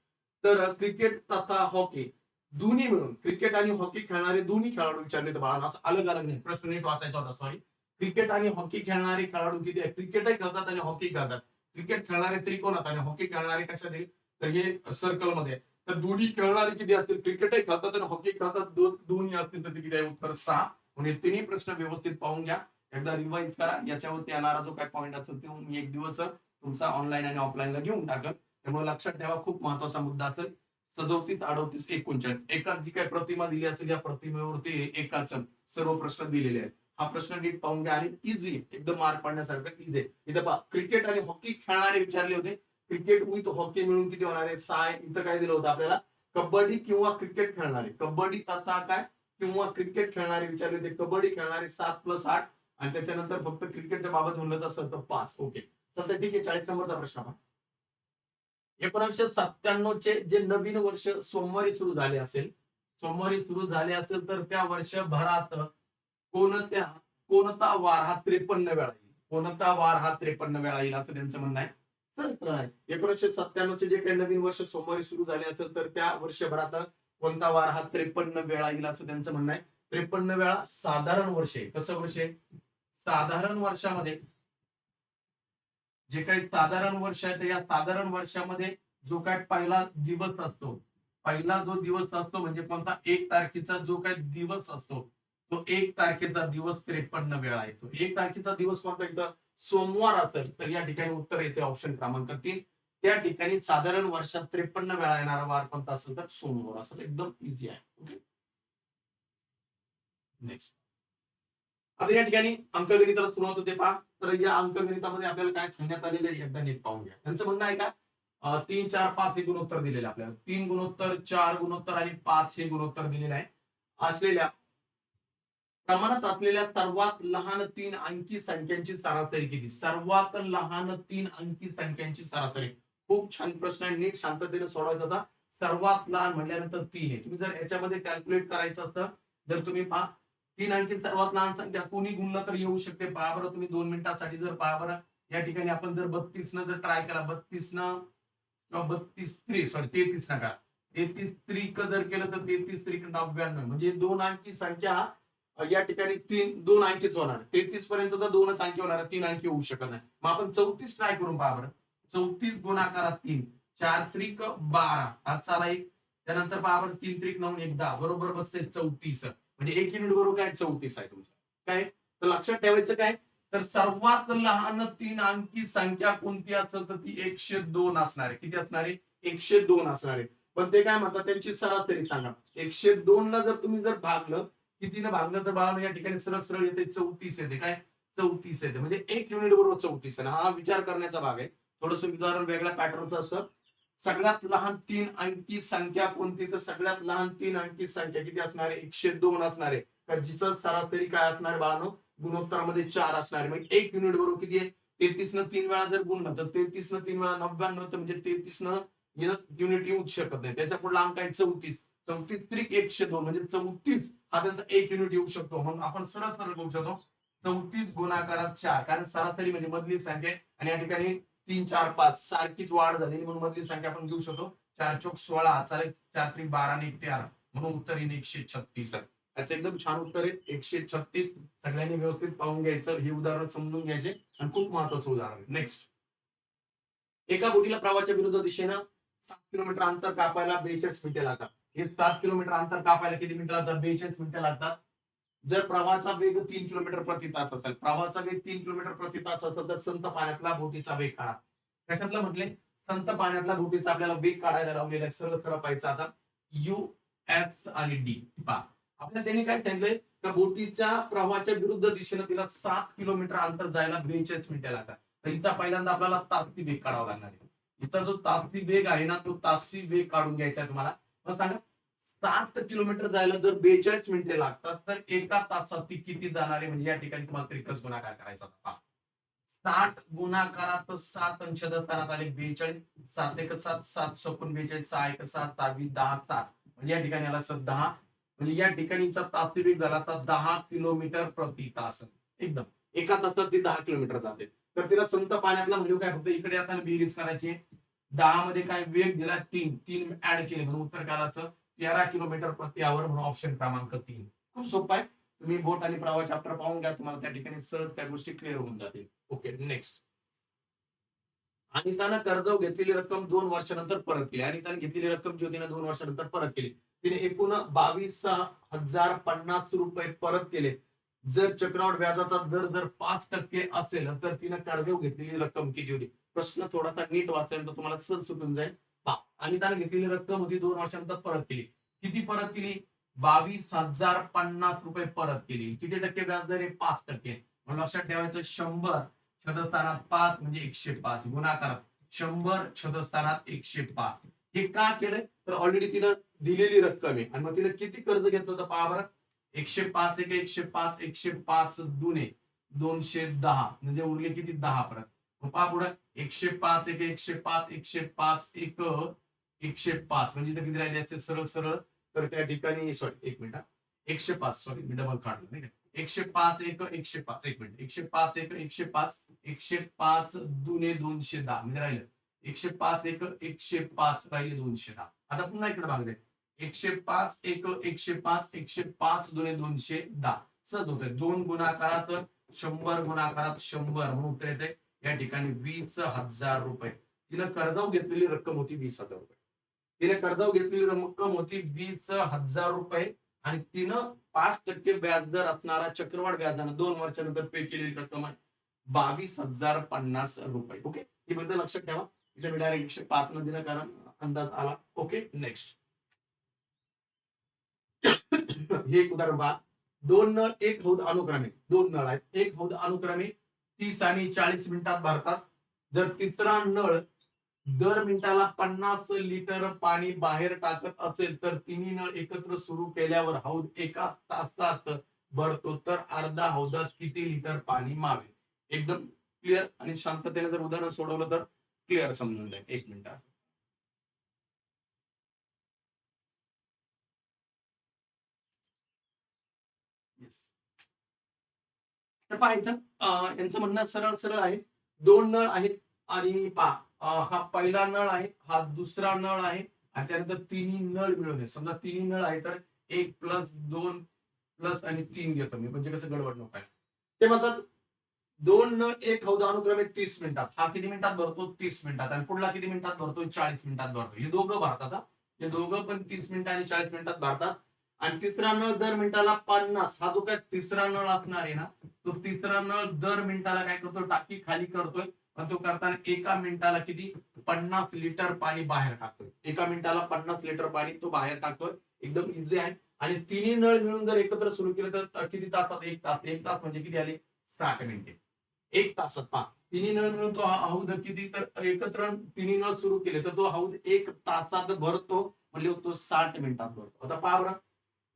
तर क्रिकेट तथा हॉकी दोन्ही मिळून क्रिकेट आणि हॉकी खेळणारे दोन्ही खेळाडू विचारले होते बाळांनो. असं अलग अलग नाही. प्रश्न नीट वाचायचा होता. सॉरी. क्रिकेट आणि हॉकी खेळणारे खेळाडू किती आहेत? क्रिकेटही खेळतात आणि हॉकी खेळतात. क्रिकेट खेळणारे त्रिकोणात आणि हॉकी खेळणारे कशात आहे तर हे सर्कल मध्ये. तर दोन्ही खेळणारे किती असतील? क्रिकेटही खेळतात आणि हॉकी खेळतात. दोन्ही असतील तर किती आहे? उत्तर 6. म्हणजे तिन्ही प्रश्न व्यवस्थित पाहून घ्या. एकदा रिवाइज करा. याच्यावरती येणारा जो काही पॉईंट असेल तो मी एक दिवस तुमचा ऑनलाईन आणि ऑफलाईनला घेऊन टाकल. त्यामुळे लक्षात ठेवा खूप महत्वाचा मुद्दा असेल. 37 38 39 एकाच जी काही प्रतिमा दिली असेल या प्रतिमेवरती एकाच सर्व प्रश्न दिलेले आहेत. हा प्रश्न नीट पाहून घ्या आणि इझी एकदम मार्क पडण्यासारखं इझी. इथं पहा क्रिकेट आणि हॉकी खेळणारे विचारले होते. क्रिकेट विथ हॉकी मिळून किती होणार आहे 6. इथं काय दिलं होतं आपल्याला कबड्डी किंवा क्रिकेट खेळणारे कबड्डी तथा काय किंवा क्रिकेट खेळणारे विचारले होते. कबड्डी खेळणारे 7 + 8 आणि त्याच्यानंतर फक्त क्रिकेटच्या बाबत म्हणलं तर असेल तर 5. ओके, चल ठीक आहे. 40 नंबरचा प्रश्न आपण 1997 चे जे नवीन वर्ष सोमवारी सुरू झाले असेल, तर त्या वर्षभरात कोणत्या कोणता वार हा 53 वेळा येईल? कोणता वार हा 53 वेळा येईल असं त्यांचं म्हणणं आहे. सरळ आहे. 1997 चे जे काही नवीन वर्ष सोमवारी सुरू झाले असेल तर त्या वर्षभरात कोणता वार हा 53 वेळा येईल असं त्यांचं म्हणणं आहे. 53 वेळा साधारण वर्ष आहे. कसं वर्ष आहे? साधारण वर्षामध्ये जे काही साधारण वर्ष आहे, तर या साधारण वर्षामध्ये जो काही पहिला दिवस असतो, पहिला जो दिवस असतो म्हणजे कोणता 1 तारखेचा जो काही दिवस असतो, तो 1 तारखेचा दिवस 53 वेळा येतो. 1 तारखेचा दिवस कोणता इथं सोमवार असेल तर या ठिकाणी उत्तर येते ऑप्शन क्रमांक 3. त्या ठिकाणी साधारण वर्षात 53 वेळा येणारा वार कोणता असेल तर सोमवार असेल. एकदम इझी आहे. Okay, next. आता या ठिकाणी अंकगणिताला सुरुवात होते पहा. तर या अंकगणितामध्ये आपल्याला काय सांगण्यात आलेलं आहे एकदा नीट पाहून घ्या. त्यांचं म्हणणं आहे का 3, 4, 5 हे गुणोत्तर दिलेले आपल्याला. 3 गुणोत्तर, 4 गुणोत्तर आणि 5 हे गुणोत्तर दिलेले आहे. असलेल्या प्रमाणात असलेल्या सर्वात लहान 3 अंकी संख्यांची सरासरी किती? सर्वात लहान 3 अंकी संख्यांची सरासरी. खूप छान प्रश्न आहे. नीट शांततेने सोडवायचा होता. सर्वात लहान म्हटल्यानंतर 3 आहे. तुम्ही जर याच्यामध्ये कॅल्क्युलेट करायचं असतं, जर तुम्ही पहा 3 अंकी सर्वात लहान संख्या कोणी गुणलं तर येऊ शकते. पहा बरं तुम्ही 2 मिनिटांसाठी जर पहा बरं या ठिकाणी आपण जर 32 न जर ट्राय केला, 32 न किंवा 32 त्रिक सॉरी 33 नका 33 त्रिक जर केलं तर 33 त्रिक 99 म्हणजे 2 अंकी संख्या या ठिकाणी 2 अंकीच होणार. 33 पर्यंत तर 2च अंकी होणार, 3 अंकी होऊ शकत नाही. मग आपण 34 ट्राय करून पहा बरं. 34 गुणाकारात 3, 4 त्रिक 12 हातचाला 1, त्यानंतर पहा बरं 3 त्रिक 9 1 10 बरोबर बसते 34. म्हणजे 1 युनिट बरोबर काय 34 आहे तुमचं. काय तर लक्षात ठेवायचं काय, तर सर्वात लहान 3 अंकी संख्या कोणती असेल तर ती 102 असणार आहे. किती असणार आहे? 102 असणार आहे. पण ते काय म्हणतात त्यांची सरासरी सांगा. 102 ला जर तुम्ही जर भागलं, कितीनं भागलं तर बाळांनो या ठिकाणी सरळ सरळ येते 34 येते. काय 34 येते. म्हणजे 1 युनिट बरोबर 34 आहे. हा विचार करण्याचा भाग आहे. थोडंसं उदाहरण वेगळ्या पॅटर्नचं असतं. सगळ्यात लहान 3 अंकी संख्या कोणती, तर सगळ्यात लहान 3 अंकी संख्या किती असणार आहे? 102 असणार आहे. तर जिचं सरासरी काय असणार बाळांनो गुणोत्तरामध्ये 4 असणार आहे. मग 1 युनिट बरोबर किती आहे? 33 न 3 वेळा जर गुणलं तर 33 न 3 वेळा 99 तर म्हणजे 33 न युनिट येऊच शकत नाही. त्याच्या पुढला अंक आहे 34. 34 त्रिक 102 म्हणजे 34 हा त्यांचा 1 युनिट येऊ शकतो. मग आपण सरळ सरळ करू शकतो 34 गुणाकारात 4, कारण सरासरी म्हणजे मधली संख्या आहे आणि या ठिकाणी 3, 4, 5 सारखीच वाढ झालेली म्हणून मधली संख्या आपण घेऊ शकतो. 4 चोक 16, 4 त्रिक 12 आणि 1 13 म्हणून उत्तर येईल 136. याचं एकदम छान उत्तर आहे 136. सगळ्यांनी व्यवस्थित पाहून घ्यायचं. हे उदाहरण समजून घ्यायचे आणि खूप महत्वाचं उदाहरण आहे. नेक्स्ट. एका बोटीला प्रवाहाच्या विरुद्ध दिशेनं 7 किलोमीटर अंतर कापायला 42 मिनिटे लागतात. हे 7 किलोमीटर अंतर कापायला किती मिनिटं लागतात? 42 मिनिटं लागतात. जर प्रवाहाचा वेग 3 किलोमीटर प्रति तास असेल, प्रवाहाचा वेग 3 किलोमीटर प्रति तास असेल तर संत पाण्यातला बोटीचा वेग काढा. कशातलं म्हटले? संत पाण्यातला बोटीचा आपल्याला वेग काढायला लावलेला आहे. सरळ सरळ पाहायचं आता यू एस आणि डी. पहा आपल्याला त्यांनी काय सांगितलंय का बोटीच्या प्रवाहाच्या विरुद्ध दिशेनं तिला 7 किलोमीटर अंतर जायला 42 मिनिटं लागतात. तर हिचा पहिल्यांदा आपल्याला तासी वेग काढावा लागणार आहे. हिचा जो तासी वेग आहे ना तो तासी वेग काढून घ्यायचा आहे तुम्हाला. मग सांगा 7 किलोमीटर जायला जर 42 मिनिटे लागतात तर एका तासात ती किती जाणार आहे? म्हणजे या ठिकाणी तुम्हाला त्रिकस गुणाकार करायचा होता. 60 गुणाकारात 7 अंश स्थानात आले 42, 7 1 7 7 सकून 42, 6 1 6 6 10 7 म्हणजे या ठिकाणी आला 10 म्हणजे या ठिकाणीचा तासी वेग झाला 10 किलोमीटर प्रति तास. एकदम एका तासात ती 10 किलोमीटर जाते. तर तिला संत पाण्यातला म्हणजे काय फक्त इकडे आता बेरीज करायची. 10 मध्ये काय वेग दिला 3 ऍड केले म्हणून उत्तर काय असं 13 किलोमीटर प्रति आवर म्हणून ऑप्शन क्रमांक 3. खूप सोपं आहे. तुम्ही बोट आणि प्रवाह चॅप्टर पाहून घ्या. तुम्हाला त्या ठिकाणी सहज त्या गोष्टी क्लिअर होऊन जातील. Okay, next. अनितानं कर्ज घेतलेली रक्कम 2 वर्षानंतर परत केली. अनिताने घेतलेली रक्कम जी होती ना 2 वर्षानंतर परत केली. तिने एकूण 22,050 रुपये परत केले. जर चक्रवाढ व्याजाचा दर जर 5% असेल तर तिने कर्ज घेतलेली रक्कम किती होती? प्रश्न थोडासा नीट वाचल्यानंतर तुम्हाला सहज सुटून जाईल. अनिताने घेतलेली रक्कम होती 2 वर्षानंतर परत केली. किती परत केली? 22,050 रुपये परत केली. किती टक्के व्याजदर आहे? 5%. मग लक्षात ठेवायचं 100 छदस्थानात 5 म्हणजे 105 गुणाकारात 100 छदस्थानात 105. हे का केलंय? तर ऑलरेडी तिनं दिलेली रक्कम आहे आणि मग तिने किती कर्ज घेतलं होतं पहा बरं. 105 105 105 दुने 210 म्हणजे उरले किती 10 परत. मग पहा पुढे 105 एक 105 105 एक 105 म्हणजे इथं किती राहिले असते सरळ सरळ. तर त्या ठिकाणी सॉरी एक मिनिट 105 सॉरी मी डबल काढलं नाही का. 105 एक 105 एक मिनिट 105 एक 105 105 दुने 210 म्हणजे राहिलं 105 एक 105 राहिले 210. आता पुन्हा इकडे भाग दे 105 एक 105 105 दुने 210 सहज होतंय. 2 गुणाकारात 100 गुणाकारात 100 म्हणून उत्तर येते या ठिकाणी 20,000 रुपये. तिनं कर्जाऊ घेतलेली रक्कम होती 20,000 रुपये. तिने कर्जाऊ घेतलेली रक्कम होती 20,000 रुपये आणि तिनं 5% व्याजदर असणारा चक्रवाढ व्याजानं 2 वर्षानंतर पे केलेली रक्कम आहे 22,050 रुपये. ओके ही बद्दल लक्षात ठेवा. इथे मी डायरेक्ट 105 न दिलं कारण अंदाज आला. ओके नेक्स्ट हे एक उदाहरण पहा. 2 नळ 1 हौद अनुक्रमे 2 नळ आहेत. 1 हौद अनुक्रमे 30 आणि 40 मिनिटात भरतात. जर तिसरा नळ दर मिनिटाला 50 लिटर पाणी बाहेर टाकत असेल तर तिन्ही नळ एकत्र सुरू केल्यावर हौद 1 तासात भरतो तर अर्धा हौदात किती लिटर पाणी मावेल. एकदम क्लिअर आणि शांततेने जर उदाहरण सोडवलं तर क्लिअर समजून जाईल. 1 मिनिट तर पहा इथं यांचं म्हणणं सरळ सरळ आहे. 2 नळ आहेत आणि पहा हा पहिला नळ आहे हा दुसरा नळ आहे आणि त्यानंतर तिन्ही नळ मिळून आहे. समजा तिन्ही नळ आहे तर 1 प्लस 2 प्लस आणि 3 घेतो मी म्हणजे कसं गडबड नको आहे. ते म्हणतात 2 नळ 1 हौद अनुक्रमे 30 मिनिटात. हा किती मिनिटात भरतो 30 मिनिटात आणि पुढला किती मिनिटात भरतो 40 मिनिटात भरतो. हे दोघं भरतात. हे दोघं पण 30 मिनिटं आणि 40 मिनिटात भरतात. आणि तिसरा नळ दर मिनिटाला 50 हा जो काय तिसरा नळ असणार आहे ना तो तिसरा नळ दर मिनिटाला काय करतो टाकी खाली करतोय. पण तो करताना एका मिनिटाला किती 50 लिटर पाणी बाहेर टाकतोय. एका मिनिटाला 50 लिटर पाणी तो बाहेर टाकतोय. एकदम इझी आहे. आणि तिन्ही नळ मिळून जर एकत्र सुरू केलं तर किती तासात 1 तास. 1 तास म्हणजे किती आले 60 मिनिटे. 1 तासात पहा तिन्ही नळ मिळून तो हौद किती तर एकत्र तिन्ही नळ सुरू केले तर तो हौद 1 तासात भरतो म्हणजे तो 60 मिनिटात भरतो. आता पहा बरं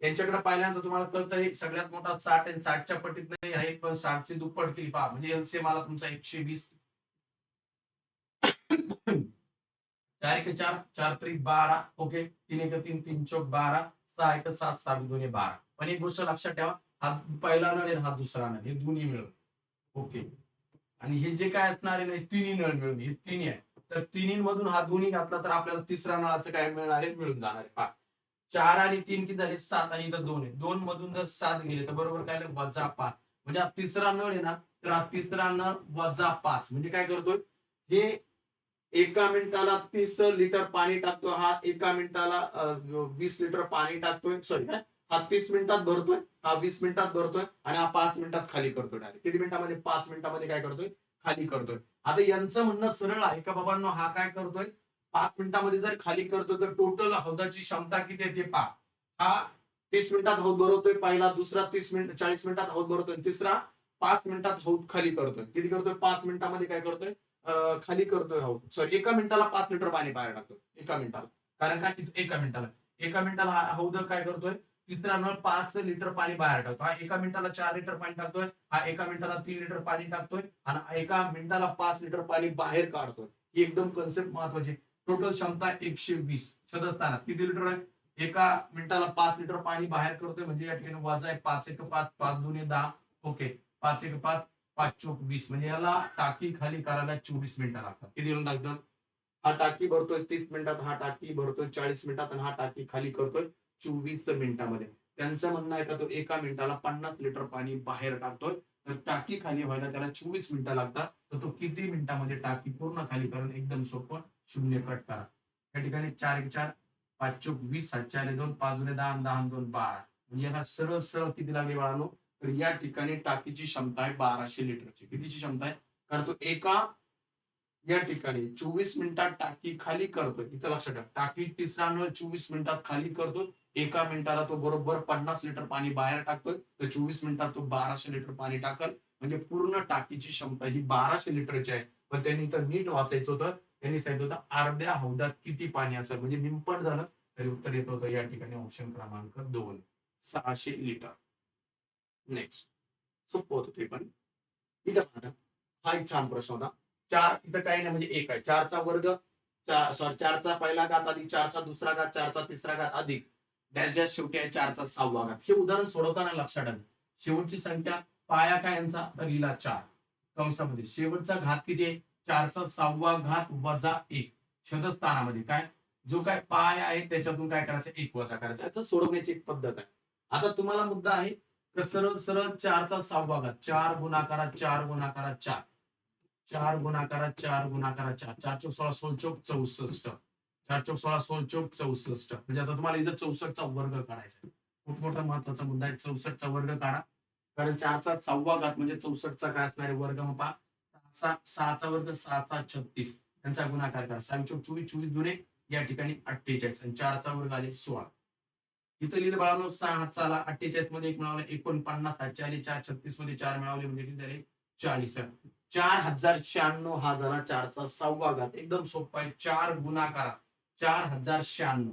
यांच्याकडे पाहिल्यानंतर तुम्हाला कळतं सगळ्यात मोठा 60 आहे 60च्या पटीत नाही आहे पण 60ची दुप्पट केली पहा म्हणजे एलसीएम आला तुमचा 120 4 एक 4 4 त्रिक 12 ओके 3 एक 3 3 चौक 12 6 एक 7 7 दोन्ही 12. पण एक गोष्ट लक्षात ठेवा हा पहिला नळ आहे हा दुसरा नळ हे दोन्ही मिळून ओके. आणि हे जे काय असणार आहे ना तिन्ही नळ मिळून हे तिन्ही आहे तर तिन्ही मधून हा दोन्ही घातला तर आपल्याला तिसरा नळाचं काय मिळणार आहे मिळून जाणार आहे. पहा 4 आणि 3 किती झाले 7 आणि इथं 2 आहे 2 मधून जर 7 गेले तर बरोबर काय वजा 5 म्हणजे हा तिसरा नळ आहे ना तर हा तिसरा नळ वजा 5 म्हणजे काय करतोय हे एका मिनिटाला 30 लिटर पाणी टाकतो हा एका मिनिटाला 20 लिटर पाणी टाकतोय सॉरी हा 30 मिनिटात भरतोय हा 20 मिनिटात भरतोय आणि हा 5 मिनिटात खाली करतोय डायरेक्ट. किती मिनिटामध्ये 5 मिनिटामध्ये काय करतोय खाली करतोय. आता यांचं म्हणणं सरळ आहे का बाबांनो हा काय करतोय 5 मिनिटामध्ये जर खाली करतोय तर टोटल हौदाची क्षमता किती आहे ते पहा. हा 30 मिनिटात हौद भरवतोय पहिला दुसरा 30 मिनिट 40 मिनिटात हौद भरवतोय तिसरा 5 मिनिटात हौद खाली करतोय. किती करतोय 5 मिनिटामध्ये काय करतोय खाली करतोय हौद सॉरी एका मिनिटाला 5 लिटर पाणी बाहेर टाकतोय एका मिनिटाला. कारण काय एका मिनिटाला हा हौद काय करतोय तिसरा नळ 5 लिटर पाणी बाहेर टाकतो. हा एका मिनिटाला 4 लिटर पाणी टाकतोय हा एका मिनिटाला 3 लिटर पाणी टाकतोय आणि एका मिनिटाला 5 लिटर पाणी बाहेर काढतोय. ही एकदम कन्सेप्ट महत्वाची. टोटल क्षमता 120 सदस्थानात किती लिटर आहे एका मिनिटाला 5 लिटर पाणी बाहेर करतोय म्हणजे या ठिकाणी वजा आहे 5 एक 5 5 2 10 ओके 5 एक 5 5 चोक 20 म्हणजे याला टाकी खाली करायला 24 मिनिटं लागतात. किती मिनिटं लागतात हा टाकी भरतोय 30 मिनिटात हा टाकी भरतोय 40 मिनिटात आणि हा टाकी खाली करतोय 24 मिनिटामध्ये. त्यांचं म्हणणं आहे का तो एका मिनिटाला 50 लिटर पाणी बाहेर टाकतोय तर टाकी खाली व्हायला त्याला 24 मिनिटं लागतात. तर तो किती मिनिटामध्ये टाकी पूर्ण खाली करून एकदम सोपं शून्य कट करा. या ठिकाणी 4 एक 4 5 चोक 20 7 4 2 5 2 10 10 2 12 म्हणजे याला सरळ सरळ किती लागले बाळांनो तर या ठिकाणी टाकीची क्षमता आहे 1200 लिटरची. कितीची क्षमता आहे कारण तो एका या ठिकाणी 24 मिनिटात टाकी खाली करतोय. इथं लक्षात ठेवा टाकी तिसरा नळ 24 मिनिटात खाली करतो एका मिनिटाला तो बरोबर 50 लिटर पाणी बाहेर टाकतोय तर 24 मिनिटात तो 1200 लिटर पाणी टाकल म्हणजे पूर्ण टाकीची क्षमता ही 1200 लिटरची आहे. पण त्यांनी तर नीट वाचायचं होतं त्यांनी सांगितलं होतं अर्ध्या हौदात किती पाणी असेल म्हणजे निंपट झालं तरी उत्तर येत होतं या ठिकाणी ऑप्शन क्रमांक 2 600 लिटर. नेक्स्ट सोपं होतं ते पण ठीक आहे. हा एक छान प्रश्न होता. 4 इथं काही नाही म्हणजे 1 आहे. 4चा वर्ग सॉरी 4चा पहिला घात अधिक 4चा दुसरा घात 4चा तिसरा घात अधिक डॅश डॅश शेवटी आहे 4चा 6वा घात. हे उदाहरण सोडवताना लक्षात आलं. शेवटची संख्या पाया काय यांचा तर लिहिला 4 कंसामध्ये. शेवटचा घात किती आहे 4चा 6वा घात वजा 1 छेदस्थानामध्ये काय जो काय पाय आहे त्याच्यातून काय करायचं 1 वजा करायचं. याचं सोडवण्याची एक पद्धत आहे. आता तुम्हाला मुद्दा आहे तर सरळ सरळ 4चा 6वा घात 4 गुणाकारात 4 गुणाकारात 4 4 गुणाकारात 4 गुणाकारात 4 4 चौक 16 16 चौक 64 4 चौक 16 16 चौक 64 म्हणजे आता तुम्हाला इथं 64चा वर्ग काढायचा आहे. खूप मोठा महत्वाचा मुद्दा आहे 64चा वर्ग काढा कारण 4चा 6वा घात म्हणजे 64चा काय असणार आहे वर्ग मग पहा 6चा वर्ग 6चा 36 त्यांचा गुणाकार करा 6 चौक 24 24 दुने या ठिकाणी 48 आणि 4चा वर्ग आले 16 इथं लिहिलं बाळांनो 6 48 मध्ये 1 मिळवले 49 आले 4 36 मध्ये 4 मिळवले म्हणजे किती झाले 40 4096 हा झाला 4चा 6वा घात एकदम सोपा आहे 4 गुणाकारा 4096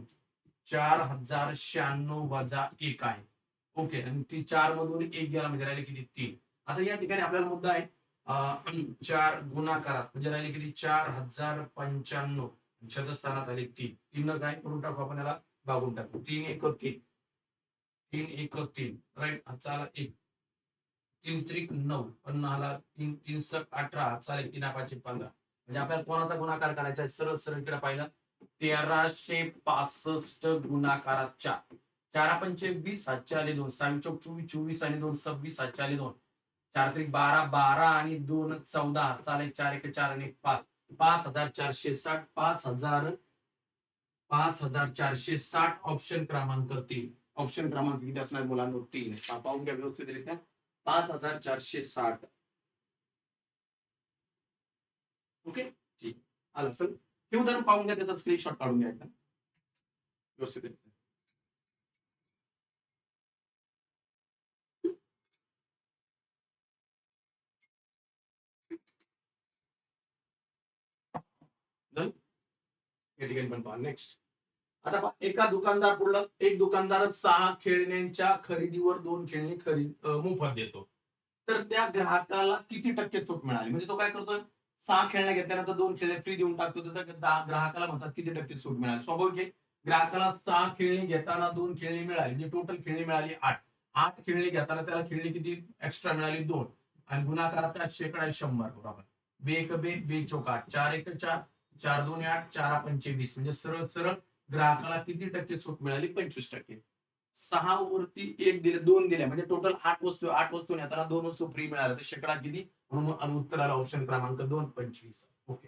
4096 वजा 1 आहे ओके आणि ती 4 मधून 1 गेला म्हणजे राहिले किती 3 आता या ठिकाणी आपल्याला मुद्दा आहे 4 गुणाकारात म्हणजे राहिले किती 4095 छेदस्थानात आले 3 3 काय करून टाकू आपण याला भागून टाकू 3 1 3 3 1 3 राईट चाला 1 3 त्रिक 9 आला 3 3 18 चालेल 3 5 15 म्हणजे आपल्याला कोणाचा गुणाकार करायचा आहे सरळ सरळ इकडे पाहिलं 1365 गुणाकारात 4 4 पंचे 20 7 आले 2 6 चौक 24 24 आणि 2 26 7 आले 2 4 त्रिक 12 12 आणि 2 14 चालेल 4 1 4 आणि 5 5460 5460 ऑप्शन क्रमांक 3 ऑप्शन क्रमांक किती असणार मुलांना 3 पाहून घ्या व्यवस्थितरित्या 5460 ओके ठीक आलं असेल हे उदाहरण पाहून घ्या त्याचा स्क्रीनशॉट काढून घ्या एकदा व्यवस्थित या ठिकाणी पण पहा नेक्स्ट आता पहा एका दुकानदार पुढलं एक दुकानदार 6 खेळण्यांच्या खरेदीवर 2 खेळणी मोफत देतो तर त्या ग्राहकाला किती टक्के सूट मिळाली म्हणजे तो काय करतोय 6 खेळण्या घेतल्यानंतर 2 खेळणे फ्री देऊन टाकतो तर त्या ग्राहकाला म्हणतात किती टक्के सूट मिळाली स्वाभाविक आहे ग्राहकाला 6 खेळणी घेताना 2 खेळणी मिळाली म्हणजे टोटल खेळणी मिळाली 8 खेळणी घेताना त्याला खेळणी किती एक्स्ट्रा मिळाली 2 आणि गुणाकारात त्या शेकडा 100 बरोबर बे एक बे बे चौक 8 4 1 4 4 2 8 4 5 20 म्हणजे सरळ सरळ ग्राहकाला किती टक्के सूट मिळाली 25% 6 वरती 1 दिले 2 दिले म्हणजे टोटल 8 वस्तू येताना 2 वस्तू फ्री मिळाल्या तर शेकडा किती म्हणून उत्तराला ऑप्शन क्रमांक 2 25 ओके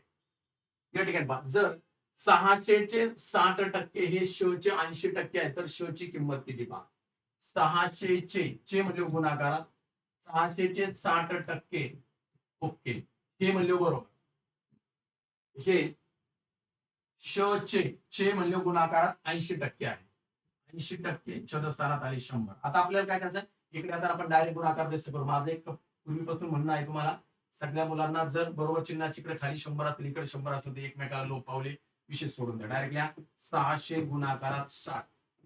या ठिकाणी पहा जर 600चे 60% हे शोचे 80% आहे तर शोची किंमत किती पहा 600चे म्हणजे गुणाकारात 600चे 60% ओके हे म्हणले बरोबर हे चे म्हणले गुणाकारात 80% आहे 80% छेदस्थानात आले 100 आता आपल्याला काय करायचं इकडे आता आपण डायरेक्ट गुणाकार व्यस्त करू माझं एक पूर्वीपासून म्हणणं आहे तुम्हाला सगळ्या मुलांना जर बरोबर चिन्हाची इकडे खाली 100 असतील इकडे 100 असेल तर एकमेकाला लोप पावले विशेष सोडून द्या डायरेक्ट 600 गुणाकारात 60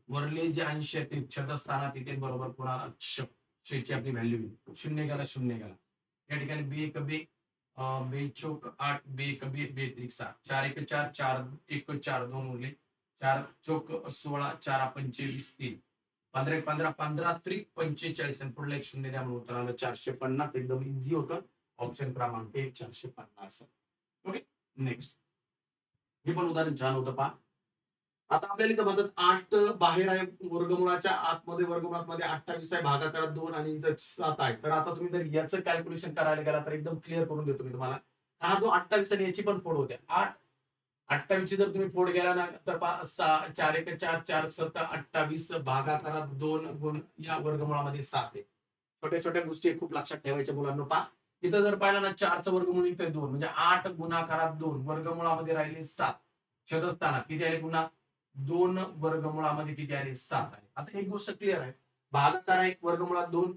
वरले जे 80 आहेत छेदस्थानात इथे बरोबर कोणाला ची आपली व्हॅल्यू येईल शून्य गेला या ठिकाणी बे एक बे बे चौक 8 बे एक बे बे त्रिक 7 4 1 4 4 1 4 2 उरले 4 चौक 16 4 5 20 3 15 15 15 त्रिक 45 आणि पुढला एक शून्य द्या म्हणून उत्तर आलं 450 एकदम इझी होतं ऑप्शन क्रमांक 1 450 ओके नेक्स्ट हे पण उदाहरण छान होतं पहा आता आपल्याला इथं म्हणतात 8 बाहेर आहे वर्गमुळाच्या आतमध्ये वर्गमुळामध्ये 28 आहे भागाकारात 2 आणि इथं 7 आहे तर आता तुम्ही जर याचं कॅल्क्युलेशन करायला गेला तर एकदम क्लिअर करून देतो मी तुम्हाला हा जो 28 आणि याची पण फोड होते 28 ची जर तुम्ही फोड गेला ना तर 4 1 4 4 7 28 भागाकारात 2 गुण या वर्गमुळामध्ये 7 आहे छोट्या छोट्या गोष्टी खूप लक्षात ठेवायच्या मुलांना पहा इथं जर पाहिलं ना 4चं वर्गमूळ इथं 2 म्हणजे 8 गुणाकारात 2 वर्गमुळामध्ये राहिले 7 छेदस्थानात किती आले पुन्हा 2 वर्गमुळामध्ये किती आले 7 आले आता एक गोष्ट क्लिअर आहे भागाकार आहे वर्गमुळात 2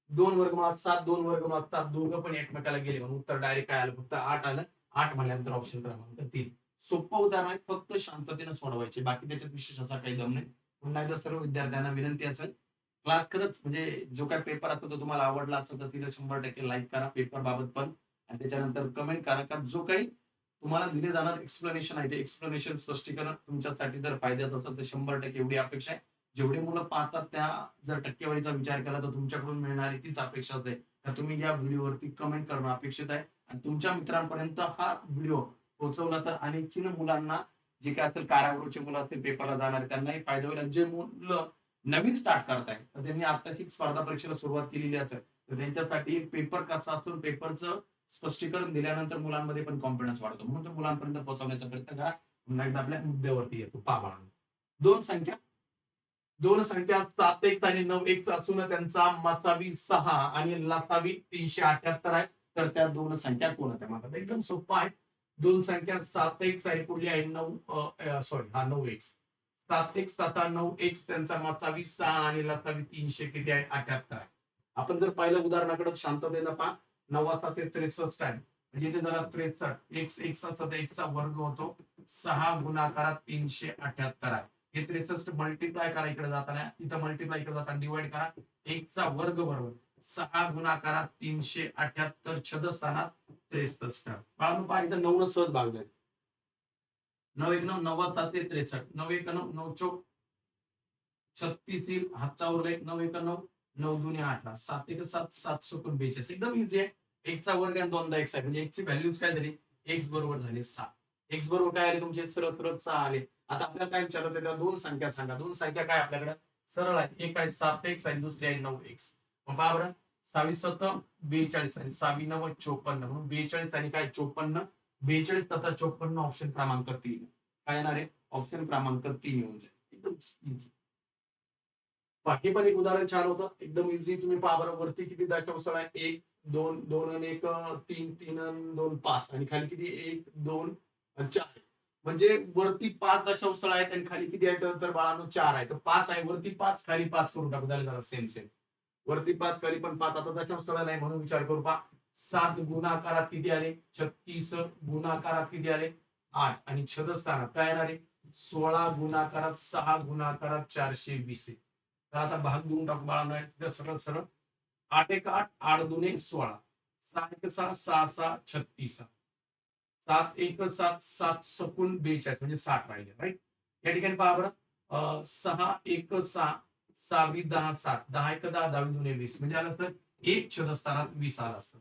2 वर्गमुळात 7 2 वर्गमुळात 7 दोघं पण एकमेकाला गेले म्हणून उत्तर डायरेक्ट काय आलं फक्त 8 आलं 8 म्हणल्यानंतर ऑप्शन क्रमांक 3 सोपं उदाहरण आहे फक्त शांततेने सोडवायचे बाकी त्याच्यात विशेष असा काही दम नाही पुन्हा एकदा सर्व विद्यार्थ्यांना विनंती असेल क्लास खरंच म्हणजे जो काही पेपर असतो तो तुम्हाला आवडला असेल तर तिला 100% लाईक करा पेपर बाबत पण आणि त्याच्यानंतर कमेंट करा का जो काही तुम्हाला दिले जाणार एक्सप्लेनेशन आहे ते एक्सप्लेनेशन स्पष्टीकरण तुमच्यासाठी जर फायद्याचं असेल तर 100% एवढी अपेक्षा आहे. जेवढे मुलं पाहतात त्या जर टक्केवारीचा विचार केला तर तुमच्याकडून मिळणारी तीच अपेक्षा असते. तर तुम्ही या व्हिडिओवरती कमेंट करणं अपेक्षित आहे आणि तुमच्या मित्रांपर्यंत हा व्हिडिओ पोहोचवला तर आणखीन मुलांना जे काही असेल कारागृहाचे मुलं असतील पेपरला जाणारे त्यांनाही फायदा होईल आणि जे मुलं नवीन स्टार्ट करताय तर त्यांनी आताची स्पर्धा परीक्षेला सुरुवात केलेली असेल तर त्यांच्यासाठी पेपर कसा असतो पेपरचं स्पष्टीकरण दिल्यानंतर मुलांमध्ये पण कॉन्फिडन्स वाढतो म्हणून तो मुलांपर्यंत पोहोचवण्याचा प्रयत्न करा. पुन्हा एकदा आपल्या मुद्द्यावरती येतो पहा दोन संख्या दोन संख्या 7x आणि 9x असून त्यांचा मसावी 6 आणि लसावी 378 आहे. तर त्या दोन संख्या कोणत्या म्हणतात एकदम सोपा आहे. दोन संख्या 7x आहे पुढली आहे 9 सॉरी हा 9x 7x तथा 9x त्यांचा मसावी 6 आणि लसावी 300 किती आहे 78 आहे. आपण जर पाहिलं उदाहरणाकडे शांततेनं पहा 9 वाजता ते 63 आहे म्हणजे इथे जरा 63 x x असतं तर x चा वर्ग होतो 6 गुणाकारात 378 आहे. हे 63 मल्टिप्लाय करा इकडे जाताना इथं मल्टिप्लाय इकडे जाताना डिवाइड करा 1 चा वर्ग बरोबर 6 गुणाकारात 378 छदस्थानात 63 बाळांनो पहा इथं 9 सहज भाग जाईल 9 1 9 9 वाजता ते 63 9 1 9 9 चौक 36 येईल हातचा उरला एक 9 1 9 9 2 8 7 1 7 7 सुकून 42 एकदम इझी आहे. 1 चा वर्ग आणि 2 दा x आहे म्हणजे x ची व्हॅल्यूज काय झाली x बरोबर झाली 6 x बरोबर काय आले तुमचे सरळ सरळ 6 आले. आता आपल्याला काय विचारलं त्या दोन संख्या सांगा दोन संख्या काय आपल्याकडे सरळ आहे एक आहे 7x आणि दुसरी आहे 9x मग पहा बरं 27 42 आणि 26 9 54 म्हणून 42 आणि काय 54 42 तथा 54 ऑप्शन क्रमांक 3 काय येणार आहे ऑप्शन क्रमांक 3 येऊन जाईल एकदम इझी. हे पण एक उदाहरण छान होतं एकदम इझी तुम्ही पहा बरं वरती किती दशांश आहे 1 2 2 आणि 1 3 3 आणि 2 5 आणि खाली किती 1 2 4 म्हणजे वरती 5 दशांश आहेत आणि खाली किती आहेत तर बाळांनो 4 आहे तर 5 आहे वरती 5 खाली 5 करून टाकू झालं जरा सेम सेम वरती 5 खाली पण 5 आता दशांश नाही म्हणून विचार करू पहा 7 गुणाकारात किती आले 36 गुणाकारात किती आले 8 आणि छदस्थानात काय येणार आहे 16 गुणाकारात 6 गुणाकारात 420 तर आता भाग देऊन टाकू बाळांनो तिथं सरळ सरळ 8 1 8 8 2 16 6 1 6 6 6 36 7 1 7 7 सकून 42 म्हणजे 60 राहिले राईट. या ठिकाणी पहा बरं 6 1 6 6 10 60 10 1 10 10 2 20 म्हणजे आलं असतं एक छदस्थानात 20 आलं असतं.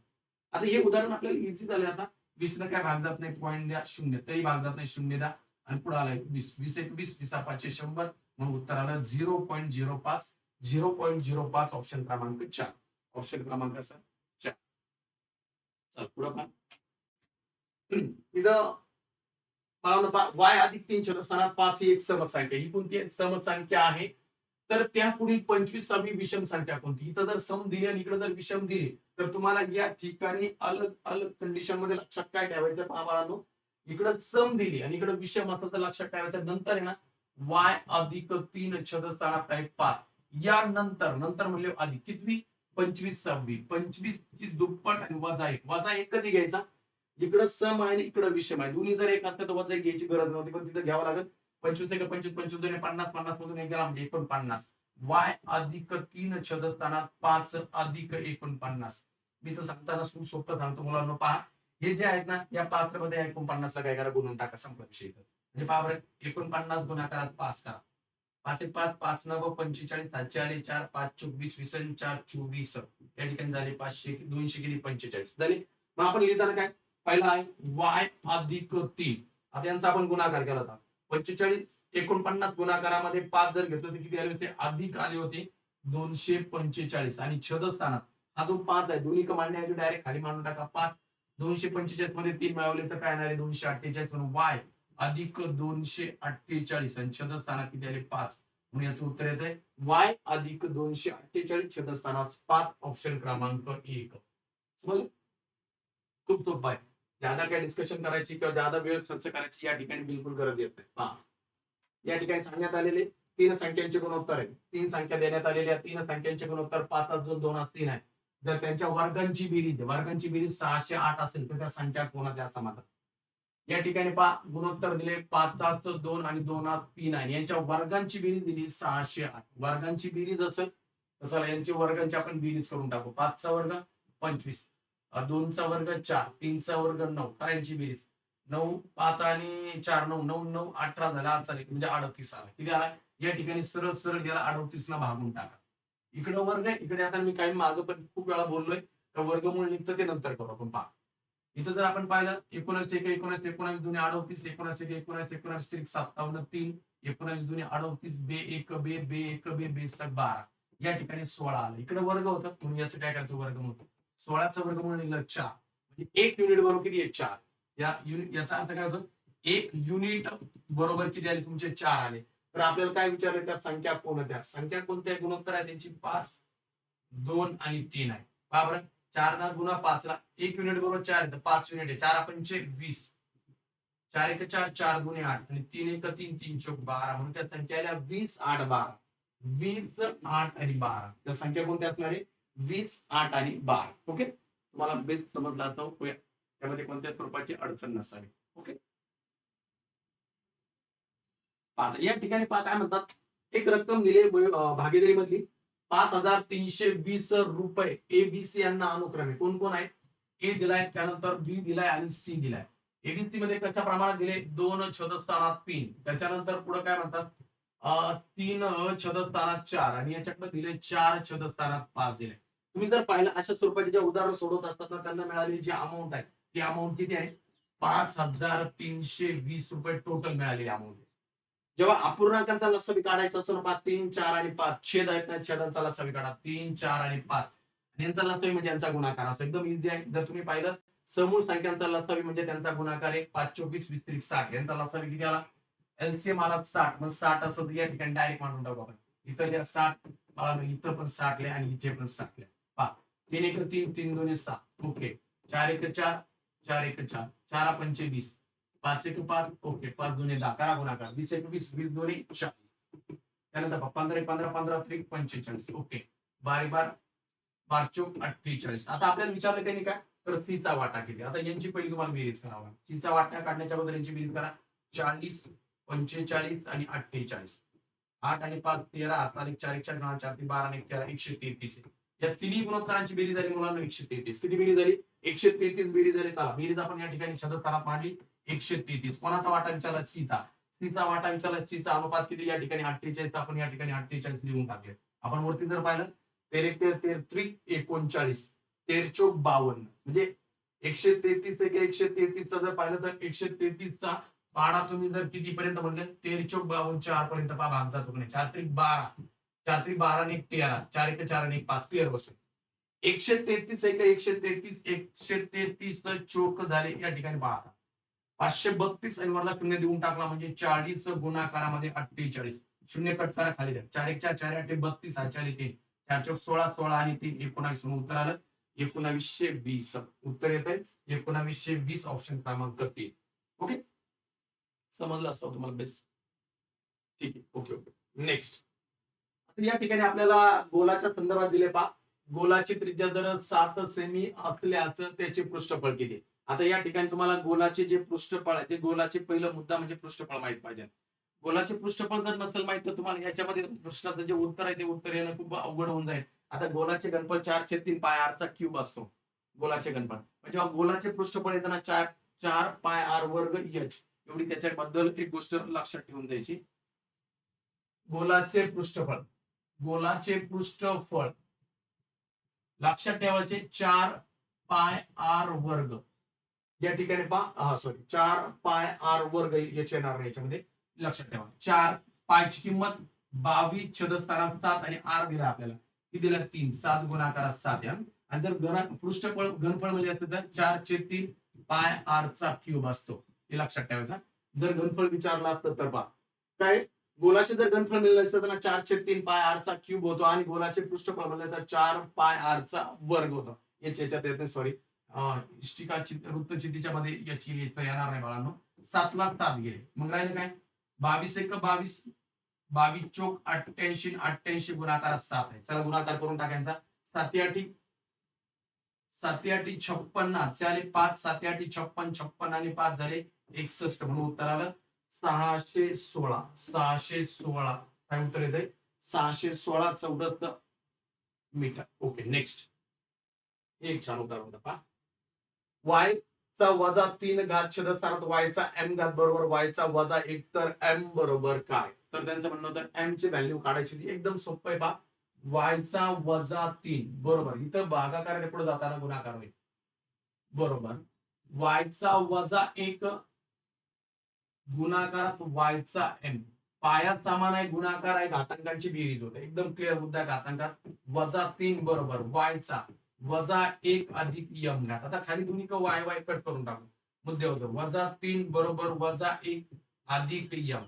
आता हे उदाहरण आपल्याला इझी झाले आता 20 न काय भाग जात नाही पॉईंट द्या शून्य तरी भाग जात नाही शून्य द्या आणि पुढे आलाय 20 20 1 20 20 5 100 मग उत्तर आलं 0.05 0.05 ऑप्शन क्रमांक 4 ऑप्शन क्रमांक असा 4 चल पुढे पहा इथं वाय अधिक 3 छदस्थानात 5 ही एक समसंख्या ही कोणती समसंख्या आहे तर त्या पुढील 25वी विषम संख्या कोणती इथं जर सम दिली आणि इकडे जर विषम दिली तर तुम्हाला या ठिकाणी अलग अलग कंडिशन मध्ये लक्षात काय ठेवायचं पहा बाळांनो इकडे सम दिली आणि इकडे विषम असेल तर लक्षात ठेवायचं नंतर आहे ना वाय अधिक 3 छदस्थानात आहे 5 या नंतर नंतर म्हणले अधिक कितवी 25वी 25 ची दुप्पट आणि वजा एक कधी घ्यायचा इकडं सम आहे आणि इकडं विषम आहे दोन्ही जर एक असतं तर वजा एक घ्यायची गरज नव्हती पण तिथं घ्यावं लागत 25 एक 25 25 दोन्ही 50 50 मधून एक गेला म्हणजे 49 वाय अधिक 3 छदस्थानात 5 अधिक 49 मी तर सांगताना खूप सोपं सांगतो मुलांना पहा हे जे आहेत ना या 5 मध्ये 49 ला काय करा गुणून टाका संपला विषय म्हणजे पहा बरं 49 गुणाकारात 5 करा 5 1 5 5 9 45 7 आले 4 5 24 20 4 24 या ठिकाणी झाले 500 200 किती 45 झाले मग आपण लिहिताना काय पहिला आहे वाय अधिक 3 आता यांचा आपण गुणाकार केला होता 45 49 गुणाकारामध्ये 5 जर घेतलं तर किती आले होते अधिक आले होते 245 आणि छदस्थानात हा जो 5 आहे दोन्ही मांडण्याऐवजी डायरेक्ट खाली मांडून टाका 5 245 मध्ये 3 मिळवले तर काय येणार आहे 248 म्हणून वाय अधिक 248 आणि छदस्थानात किती आले 5 म्हणून याचं उत्तर येत आहे वाय अधिक 248 छदस्थानात 5 ऑप्शन क्रमांक 1 समजलं खूप सोपं आहे ज्यादा काय डिस्कशन करायची किंवा ज्यादा वेळ खर्च करायची या ठिकाणी बिलकुल गरज येत नाही पहा या ठिकाणी सांगण्यात आलेले 3 संख्यांचे गुणोत्तर आहे 3 संख्या देण्यात आलेल्या 3 संख्यांचे गुणोत्तर 5 2 2 3 आहे जर त्यांच्या वर्गांची बेरीज 608 असेल तर त्या संख्या कोणाच्या असं म्हणतात या ठिकाणी पहा गुणोत्तर दिले 5 2 आणि 2 3 आहे यांच्या वर्गांची बेरीज दिली 608 वर्गांची बेरीज असेल तर चला यांची वर्गांची आपण बेरीज करून टाकू. 5चा वर्ग 25, 2चा वर्ग 4, 3चा वर्ग 9. काय यांची बेरीज 9, 5 आणि 4 9, 9 9 18 झाला. आजचा म्हणजे 38 आला. किती आला या ठिकाणी सरळ सरळ याला 38 ला भागून टाका. इकडे वर्ग आहे, इकडे आता मी काही मागं पण खूप वेळा बोललोय का वर्गमूळ निघतं ते नंतर करू आपण. पहा इथं जर आपण पाहिलं 19 1 19 19 दुने 38, 19 1 19 19 त्रिक 57 3, 19 दुने 38, बे 1 बे बे 1 बे बे 12. या ठिकाणी 16 आलं. इकडे वर्ग होतं म्हणून याचं काय करायचं वर्गमूळ. 16चं वर्गमूळ निघलं 4. म्हणजे 1 युनिट बरोबर किती आहे 4. याचा अर्थ काय होतं 1 युनिट बरोबर किती आले तुमचे 4 आले. तर आपल्याला काय विचारलं त्या संख्या कोणत्या. संख्या कोणत्या गुणोत्तर आहे त्यांची 5 2 आणि 3 आहे. पहा बरं 4 ला गुणा 5 ला 1 युनिट बरोबर 4 आहे 5 युनिट आहे. 4 पंचे 20, 4 1 4, 4 दुने 8 आणि 3 1 3, 3 चौक 12 म्हणून त्या संख्या आल्या 20 8 12. 20 8 आणि 12 त्या संख्या कोणत्या असणार आहे 20 8 आणि 12. ओके तुम्हाला बेस्ट समजला असतो त्यामध्ये कोणत्या स्वरूपाची अडचण नसावी. ओके या ठिकाणी पहा काय म्हणतात एक रक्कम दिली भागीदारी मधली 5320 रुपये एबीसी यांना अनुक्रमे कोण कोण आहेत. ए दिलाय त्यानंतर बी दिलाय आणि सी दिलाय. एबीसी मध्ये कशा प्रमाणात दिले 2 छदस्थानात 3, त्याच्यानंतर पुढे काय म्हणतात 3 छदस्थानात 4 आणि याच्याकडे दिले 4 छदस्थानात 5 दिले. तुम्ही जर पाहिलं अशा स्वरूपाचे जे उदाहरण सोडवत असतात ना त्यांना मिळालेली जी अमाऊंट आहे ती अमाऊंट किती आहे 5320 रुपये टोटल मिळालेली अमाऊंट. जेव्हा अपूर्णांकांचा लसावी काढायचा असतो ना 3 4 आणि 5 छेद आहेत ना छेदांचा लसावी काढा 3 4 आणि 5 यांचा लसावी म्हणजे यांचा गुणाकार असतो. एकदम इझी आहे. जर तुम्ही पाहिलं समूळ संख्यांचा लसावी म्हणजे त्यांचा गुणाकार आहे 5 24 20 30 60 यांचा लसावी किती आला एलसीएम आला 60. मग 60 असं या ठिकाणी डायरेक्ट मांडून टाकू आपण. इथं या 60 इथं पण 60 ले आणि इथे पण 60 ले. पहा 3 1 3 3 2 6 ओके 4 1 4 4 1 4 4 पंचे 20 5 1 5 ओके 5 2 10 करा गुणाकार 20 1 20 20 2 40. त्यानंतर 15 15 15 3 45 ओके 12 12 12 चौक 48. आता आपल्याला विचारलं त्यांनी काय तर सीचा वाटा किती. आता यांची पहिली तुम्हाला बेरीज करावा. सीचा वाटा काढण्याच्या अगोदर यांची बेरीज करा 40 45 आणि 48. 8 आणि 5 13 4 4 4 4 12 आणि 13 133. या तिन्ही गुणोत्तरांची बेरीज झाली मुलांना 133. किती बेरीज झाली 133 बेरीज झाली. चला बेरीज आपण या ठिकाणी छदस्थानात मांडली 133. कोणाचा वाटा विचारला सीचा. सीचा वाटा विचारला सीचा अनुपात किती या ठिकाणी 48. आपण या ठिकाणी 48 लिहून टाकले. आपण वरती जर पाहिलं 13 13 त्रिक 39 13 चौक 52 म्हणजे 133 133 चा जर पाहिलं तर 133 चा पाडा तुम्ही जर किती पर्यंत म्हणले 13 चौक 52 4 पर्यंत भाग जातो नाही 4 त्रिक 12 4 त्रिक 12 आणि 13 4 1 4 आणि 5 क्लिअर बसतो. 133 133 तर चौक झाले या ठिकाणी 12 532 आणि वरला शून्य देऊन टाकला म्हणजे 40 गुणाकारामध्ये 48. शून्य कट करा खाली द्या 4 1 4 4 8 32 4 3 4 चौक 16 16 आणि 3 19 उत्तर आलं 1920. उत्तर येत आहे 1920 ऑप्शन क्रमांक 3. ओके समजलं असं तुम्हाला बेस्ट. ठीक आहे ओके ओके नेक्स्ट. या ठिकाणी आपल्याला गोलाच्या संदर्भात दिले पहा गोलाची त्रिज्या जर 7 सेमी असल्यास त्याचे पृष्ठफळ किती. आता या ठिकाणी तुम्हाला गोलाचे जे पृष्ठफळ आहे ते गोलाचे पहिलं मुद्दा म्हणजे पृष्ठफळ माहित पाहिजे. गोलाचे पृष्ठफळ जर नसेल माहित तर तुम्हाला याच्यामध्ये प्रश्नाचं जे उत्तर आहे ते उत्तर येणं खूप अवघड होऊन जाईल. आता गोलाचे घनफळ 4/3 पाय आर चा क्यूब असतो. गोलाचे घनफळ म्हणजे गोलाचे पृष्ठफळ येताना 4 पाय आर वर्ग एच एवढी त्याच्याबद्दल एक गोष्ट लक्षात ठेवून द्यायची. गोलाचे पृष्ठफळ लक्षात ठेवायचे 4 पाय आर वर्ग या ठिकाणी पहा सॉरी 4 पाय आर वर्ग याचे येणार नाही याच्यामध्ये लक्षात ठेवा. 4 पायची किंमत 22 छदस्थानात 7 आणि आर दिला आपल्याला किती दिला 3 7 गुणाकारात 7 आणि जर पृष्ठफळ घनफळ म्हणजे असतं तर 4/3 पाय आर चा क्यूब असतो हे लक्षात ठेवायचा. जर घनफळ विचारलं असतं तर पहा काय गोलाचे जर घनफळ मिळलं असतं तर 4/3 पाय आर चा क्यूब होतो आणि गोलाचे पृष्ठफळ म्हणलं तर 4 पाय आर चा वर्ग होतो. याच्यात येते सॉरी वृत्तचितीच्या मध्ये याची येणार नाही बाळांनो 7 ला 7 गेले मग राहिले काय 22 1 22 22 चौक 88 88 गुणाकारात 7 आहे. चला गुणाकार करून टाकायचा 7 8 7 8 56 चाले 5 7 8 56 56 आणि 5 झाले 61 म्हणून उत्तर आलं 616 616. काय उत्तर येते 616 चौरस मीटर. ओके, नेक्स्ट एक छान उदाहरण पहा. वाय चा वजा 3 घात छेदस्थानात वायचा एम घात बरोबर वायचा वजा 1 तर एम बरोबर काय. तर त्यांचं म्हणणं होतं एम ची व्हॅल्यू काढायची होती. एकदम सोपं आहे पहा. वायचा वजा 3 बरोबर इथं भागाकार पुढे जाताना गुणाकार होईल बरोबर वायचा वजा 1 गुणाकारात वायचा एम. पायात समान आहे गुणाकार आहे घातांकांची बेरीज होते. एकदम क्लिअर मुद्दा. घातांकात वजा 3 बरोबर वायचा वजा 1 अधिक यम घात. आता खाली दोन्ही वाय वाय कट करून टाकू. मुद्दे होतो वजा 3 बरोबर वजा 1 अधिक यम.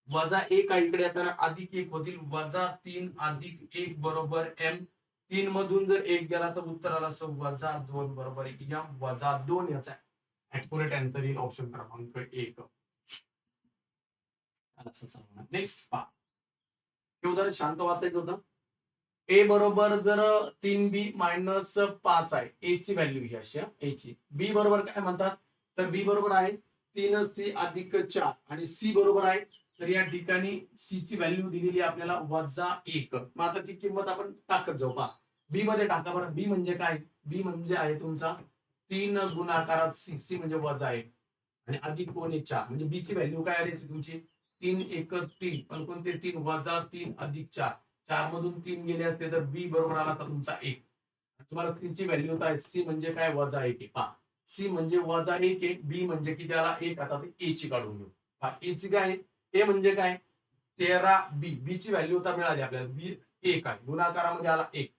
वजा 1 इकडे येताना अधिक 1 होतील. वजा 3 अधिक 1 बरोबर एम. 3 मधून जर 1 गेला तर उत्तर आलं असं वजा 2 बरोबर 1 यम वजा 2. याचा ऍक्युरेट आन्सर येईल ऑप्शन क्रमांक 1. नेक्स्ट पहा. हे उदाहरण शांत वाचायचं होतं. ए बरोबर जर 3b मायनस 5 आहे. ए ची व्हॅल्यू ही अशी ए ची. बी बरोबर काय म्हणतात तर बी बरोबर आहे 3c अधिक 4 आणि सी बरोबर आहे तर या ठिकाणी सी ची व्हॅल्यू दिलेली आपल्याला वजा 1. मग आता ती किंमत आपण टाकत जाऊ. पहा बी मध्ये टाका बरं. बी म्हणजे काय. बी म्हणजे आहे तुमचा 3 गुणाकारात सी. सी म्हणजे वजा 1 आणि अधिक 2 4 म्हणजे बी ची व्हॅल्यू काय आली तुमची 3 1 3. पण कोणते 3 वजा 3 अधिक 4. 4 मधून 3 गेले असते तर बी बरोबर आला तर तुमचा 1. तुम्हाला सी ची व्हॅल्यू होत आहे सी म्हणजे काय वजा 1 आहे. पहा सी म्हणजे वजा 1 आहे. बी म्हणजे किती आला 1. आता ए ची काढून घेऊ. पहा ए ची काय ए म्हणजे काय 13 बी. बी ची व्हॅल्यू होता मिळाली आपल्याला बी 1 आहे. गुणाकारामध्ये आला 1.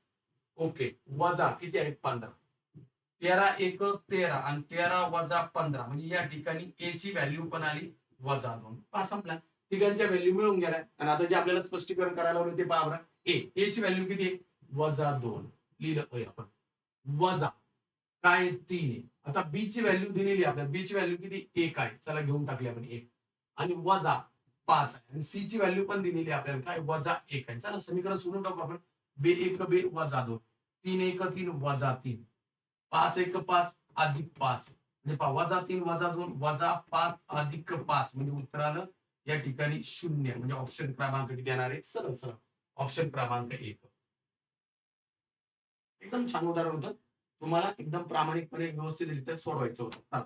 ओके वजा किती आहे 15. 13 1 13 आणि 13 वजा 15 म्हणजे या ठिकाणी ए ची व्हॅल्यू पण आली वजा 2. पहा संपला. तिघांच्या व्हॅल्यू मिळून गेल्या आणि आता जे आपल्याला स्पष्टीकरण करायला लावलं ते पहा बरं. ए ची व्हॅल्यू किती आहे वजा 2 लिहिलं आपण. वजा काय 3 आहे. आता बी ची व्हॅल्यू दिलेली आपल्याला. बी ची व्हॅल्यू किती 1 आहे. चला घेऊन टाकली आपण 1 आणि वजा 5 आहे आणि सी ची व्हॅल्यू पण दिलेली आपल्याला काय वजा 1 आहे. चला समीकरण सोडून टाकू आपण. बे 1 बे वजा 2 3 1 3 वजा 3 5 1 5 अधिक 5 म्हणजे पहा वजा 3 वजा 2 वजा 5 अधिक 5 म्हणजे उत्तर आलं या ठिकाणी 0 म्हणजे ऑप्शन क्रमांक किती येणार आहे सरळ सरळ ऑप्शन क्रमांक 1. एकदम छान उदाहरण होतं. तुम्हाला एकदम प्रामाणिकपणे व्यवस्थितरित्या सोडवायचं होतं.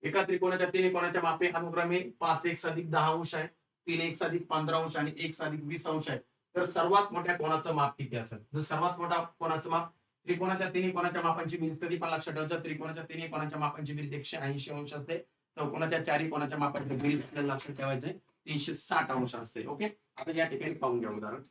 एका त्रिकोणाच्या 3 कोणाच्या मापे अनुक्रमे 5x अधिक 10 अंश आहे 3x अधिक 15 अंश आणि x अधिक 20 अंश आहे. तर सर्वात मोठ्या कोणाचं माप किती असेल. जर सर्वात मोठा कोणाचं माप त्रिकोणाच्या 3 कोणाच्या मापांची बेरीज कधी पण लक्षात ठेवायचं. त्रिकोणाच्या 3 कोणाच्या मापांची बेरीज 180 अंश असते. चौकोनाच्या 4 कोणाच्या मापांची बेरीज आपल्याला लक्षात ठेवायचं 360 अंश असते. ओके आता या ठिकाणी पाहून घ्या उदाहरण.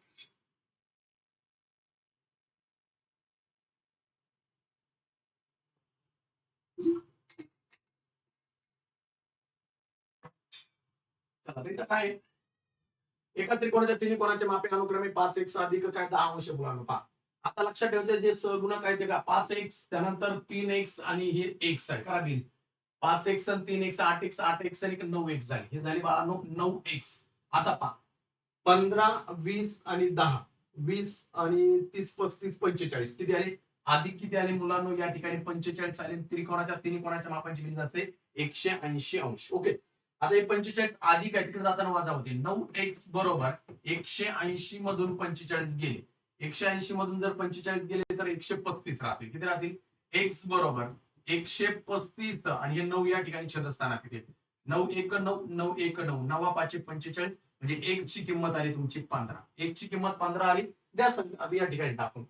काय एका त्रिकोणाच्या 3 कोणाच्या मापे अनुक्रमे 5x अधिक काय 10 अंश मुलांना. पहा आता लक्षात ठेवायचं जे सहगुणक आहे ते का 5x त्यानंतर 3x आणि हे x आहे. करा बेरीज 5x आणि 3x 8x 8x आणि 9x झाले. हे झाले बाळांनो 9x. आता पहा 15 20 आणि 10 20 आणि 30 35 45 किती आले अधिक किती आले मुलांनो या ठिकाणी 45 आले. त्रिकोणाच्या 3 कोणाच्या मापांची बेरीज असते 180 अंश. ओके आता हे 45 अधिक आहे तिकडे जाताना वजा होते 9x बरोबर 180 मधून 45 गेले. 180 मधून जर 45 गेले तर 135 राहतील. किती राहतील x बरोबर 135 आणि हे 9 या ठिकाणी छेदस्थानात किती 9 1 9 9 1 9 9 5 45 म्हणजे 1 ची किंमत आली तुमची 15. 1 ची किंमत 15 आली द्या आता या ठिकाणी टाकून.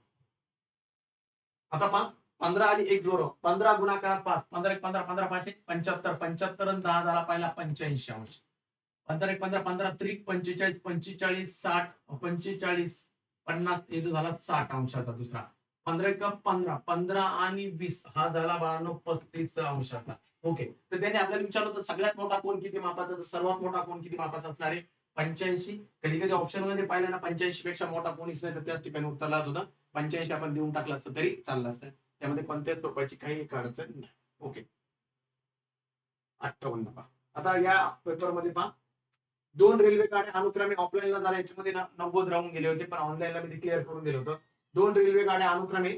आता पहा 15 आली x बरोबर 15 गुणाकार 5 15 1 15 15 5 75 75 आणि 10 झाला पहिला 85 अंश. 15 1 15 15 त्रिक 45 45 60 45 50 इथं झाला 60 अंशाचा दुसरा 15 1 15 15 आणि 20 हा झाला 92 35 अंशाचा. ओके तर त्याने आपल्याला विचारलं होतं सगळ्यात मोठा कोण किती मापाचा तर सर्वात मोठा कोण किती मापाचा असणार आहे 85. कधी कधी ऑप्शन मध्ये पाहिलं ना 85 पेक्षा मोठा कोणीच नाही तर त्याच ठिकाणी उत्तर लागत होतं 85 आपण देऊन टाकलं असतं तरी चाललं असतं. त्यामध्ये कोणत्याच रुपयाची काही अडचण नाही. ओके 58 पहा. आता या पेपर मध्ये पहा 2 रेल्वे गाड्या अनुक्रमे ऑफलाईनला झाल्या याच्यामध्ये 90 राहून गेले होते पण ऑनलाईनला मी क्लिअर करून दिलं होतं. 2 रेल्वे गाड्या अनुक्रमे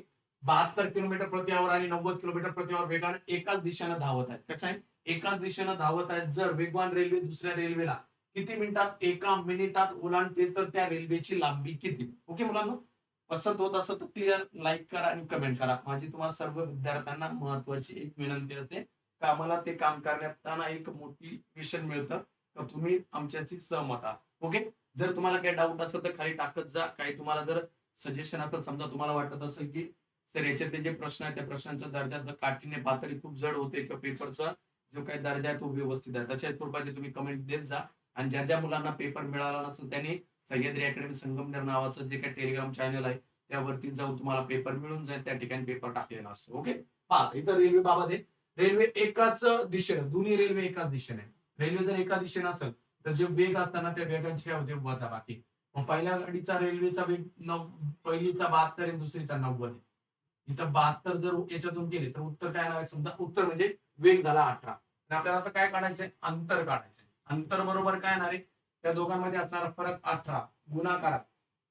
72 किलोमीटर प्रति आवर आणि 90 किलोमीटर प्रति आवर वेगाने एकाच दिशेने धावत आहेत. कसं आहे एकाच दिशेने धावत आहेत. जर वेगवान रेल्वे दुसऱ्या रेल्वेला किती मिनिटात 1 मिनिटात ओलांडते तर त्या रेल्वेची लांबी किती. ओके मुलांना पसंत होत असेल तर क्लिअर लाईक करा आणि कमेंट करा. माझी तुम्हाला सर्व विद्यार्थ्यांना महत्वाची एक विनंती असते का आम्हाला ते काम करण्यातना एक मोटिवेशन मिळतं तर तुम्ही आमच्याशी सहमत आहात. ओके. जर तुम्हाला काही डाऊट असेल तर खाली टाकत जा. काही तुम्हाला जर सजेशन असेल, समजा तुम्हाला वाटत असेल की सर याच्यातले जे प्रश्न आहेत त्या प्रश्नांचा दर्जा काठीण्य पातळी खूप जड होते किंवा पेपरचा जो काही दर्जा आहे तो व्यवस्थित आहे, तशाच स्वरूपाचे तुम्ही कमेंट देत जा. आणि ज्या ज्या मुलांना पेपर मिळाला नसेल त्यांनी सह्याद्री अकॅडमी संगमनेर नावाचं जे काही टेलिग्राम चॅनल आहे त्यावरती जाऊन तुम्हाला पेपर मिळून जाईल. त्या ठिकाणी पेपर टाकलेला असतो. ओके. पहा इथं रेल्वे बाबत आहे. रेल्वे एकाच दिशेने, दोन्ही रेल्वे एकाच दिशेने. रेल्वे जर एका दिशेने असेल तर जे वेग असताना त्या वेगांची काय होते वजाबाकी. मग पहिल्या गाडीचा रेल्वेचा वेग पहिलीचा 72 आणि दुसरीचा 90 आहे. इथं 72 जर याच्यातून केले तर उत्तर काय येणार आहे? समजा उत्तर म्हणजे वेग झाला 18. आपल्याला आता काय काढायचंय? अंतर काढायचंय. अंतर बरोबर काय येणार आहे? त्या दोघांमध्ये असणारा फरक 18 गुणाकारात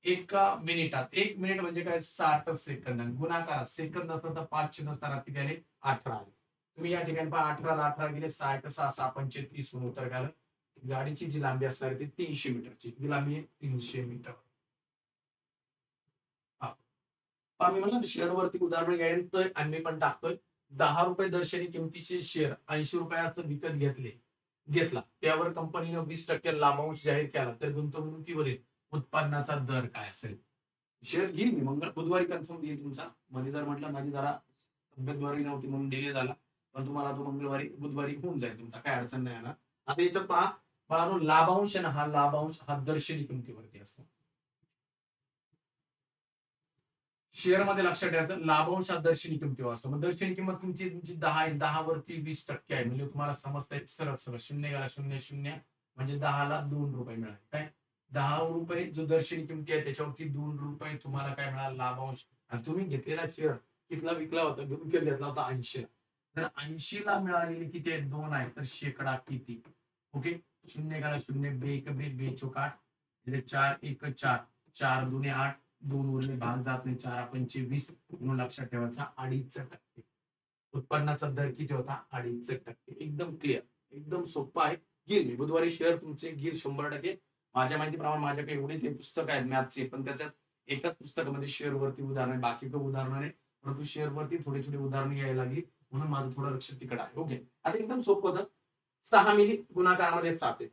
एका मिनिटात, 1 मिनिट म्हणजे काय 60 सेकंद, आणि गुणाकारात सेकंद असतात तर 5 नसताना किती आले? 18 आले. तुम्ही या ठिकाणी पहा 18 ला 18 गेले 6 6 6 35 म्हणून उत्तर काय आलं? गाडीची जी लांबी असणार आहे ती 300 मीटरची. ही लांबी आहे 300 मीटर. आम्ही म्हणलं शेअरवरती उदाहरण घ्यायला आणि मी पण टाकतोय. 10 रुपये दर्शनी किमतीचे शेअर 80 रुपयाचं विकत घेतला. त्यावर कंपनीनं 20% लाभांश जाहीर केला तर गुंतवणुकीवरील उत्पन्नाचा दर काय असेल? शेअर घेईन मी बुधवारी कन्फर्म देईल तुमचा. मध्ये जर म्हटलं माझी जरा तब्येत बरी नव्हती म्हणून डिले झाला. पण तुम्हाला तो बुधवारी होऊन जाईल तुमचा, काय अडचण नाही येणार. आता याच्यात पहा बाळांनो, लाभांश आहे ना, हा लाभांश हा दर्शनी किमतीवरती असतो. शेअर मध्ये लक्षात ठेवायचं लाभांश हा दर्शनी किमतीवर असतो. मग दर्शनी किंमत तुमची 10 आहे, 10 वरती 20% आहे म्हणजे तुम्हाला समजतंय सरळ सरळ शून्य गेला शून्य शून्य म्हणजे 10 ला 2 रुपये मिळाले. काय 10 रुपये जो दर्शनी किमती आहे त्याच्यावरती 2 रुपये तुम्हाला काय मिळाला? लाभांश. आणि तुम्ही घेतलेला शेअर कितला विकला होता? विकत घेतला होता 80 ला. तर 80 ला मिळालेली किती आहे? 2 आहे. तर शेकडा किती? ओके. शून्य गेला शून्य, बे एक बे, बे चोक 8 म्हणजे 4 1 4, 4 दुने 8, 2 उरले भाग जात नाही, 4 पंचे 20 म्हणून लक्षात ठेवायचा 2.5%. उत्पन्नाचा दर किती होता? 2.5%. एकदम क्लिअर, एकदम सोपं आहे. घेईल मी बुधवारी शेअर तुमचे घेईल 100%. माझ्या माहितीप्रमाणे माझ्याकडे एवढे ते पुस्तक आहेत मॅथचे, पण त्याच्यात एकाच पुस्तकामध्ये शेअरवरती उदाहरण आहे, बाकी काही उदाहरण नाही. परंतु शेअरवरती थोडी थोडी उदाहरणं यायला लागली म्हणून माझं थोडं लक्ष तिकडे आहे. ओके. आता एकदम सोपं होतं. 6 मिली गुणाकारामध्ये 7 आहे.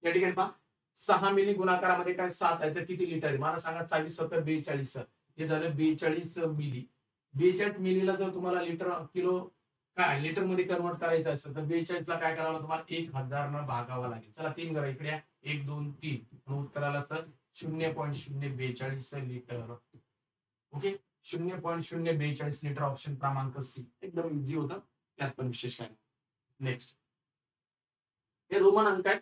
या ठिकाणी पहा 6 मिली गुणाकारामध्ये काय 7 आहे तर किती लिटर आहे? मला सांगा. 26 7 42. हे झालं 42 मिली. 42 मिलीला जर तुम्हाला लिटर किलो काय लिटर मध्ये कन्वर्ट करायचं असेल तर 42 ला काय करावं? तुम्हाला 1000 न भागावं लागेल. चला 3 करा इकडे. 1 2 3 उत्तर आलं sir 0.042 litre. Okay. 0.042 litre. Option क्रमांक सी. एकदम इझी होतं, त्यात पण विशेष काय. नेक्स्ट हे रोमन अंक आहे.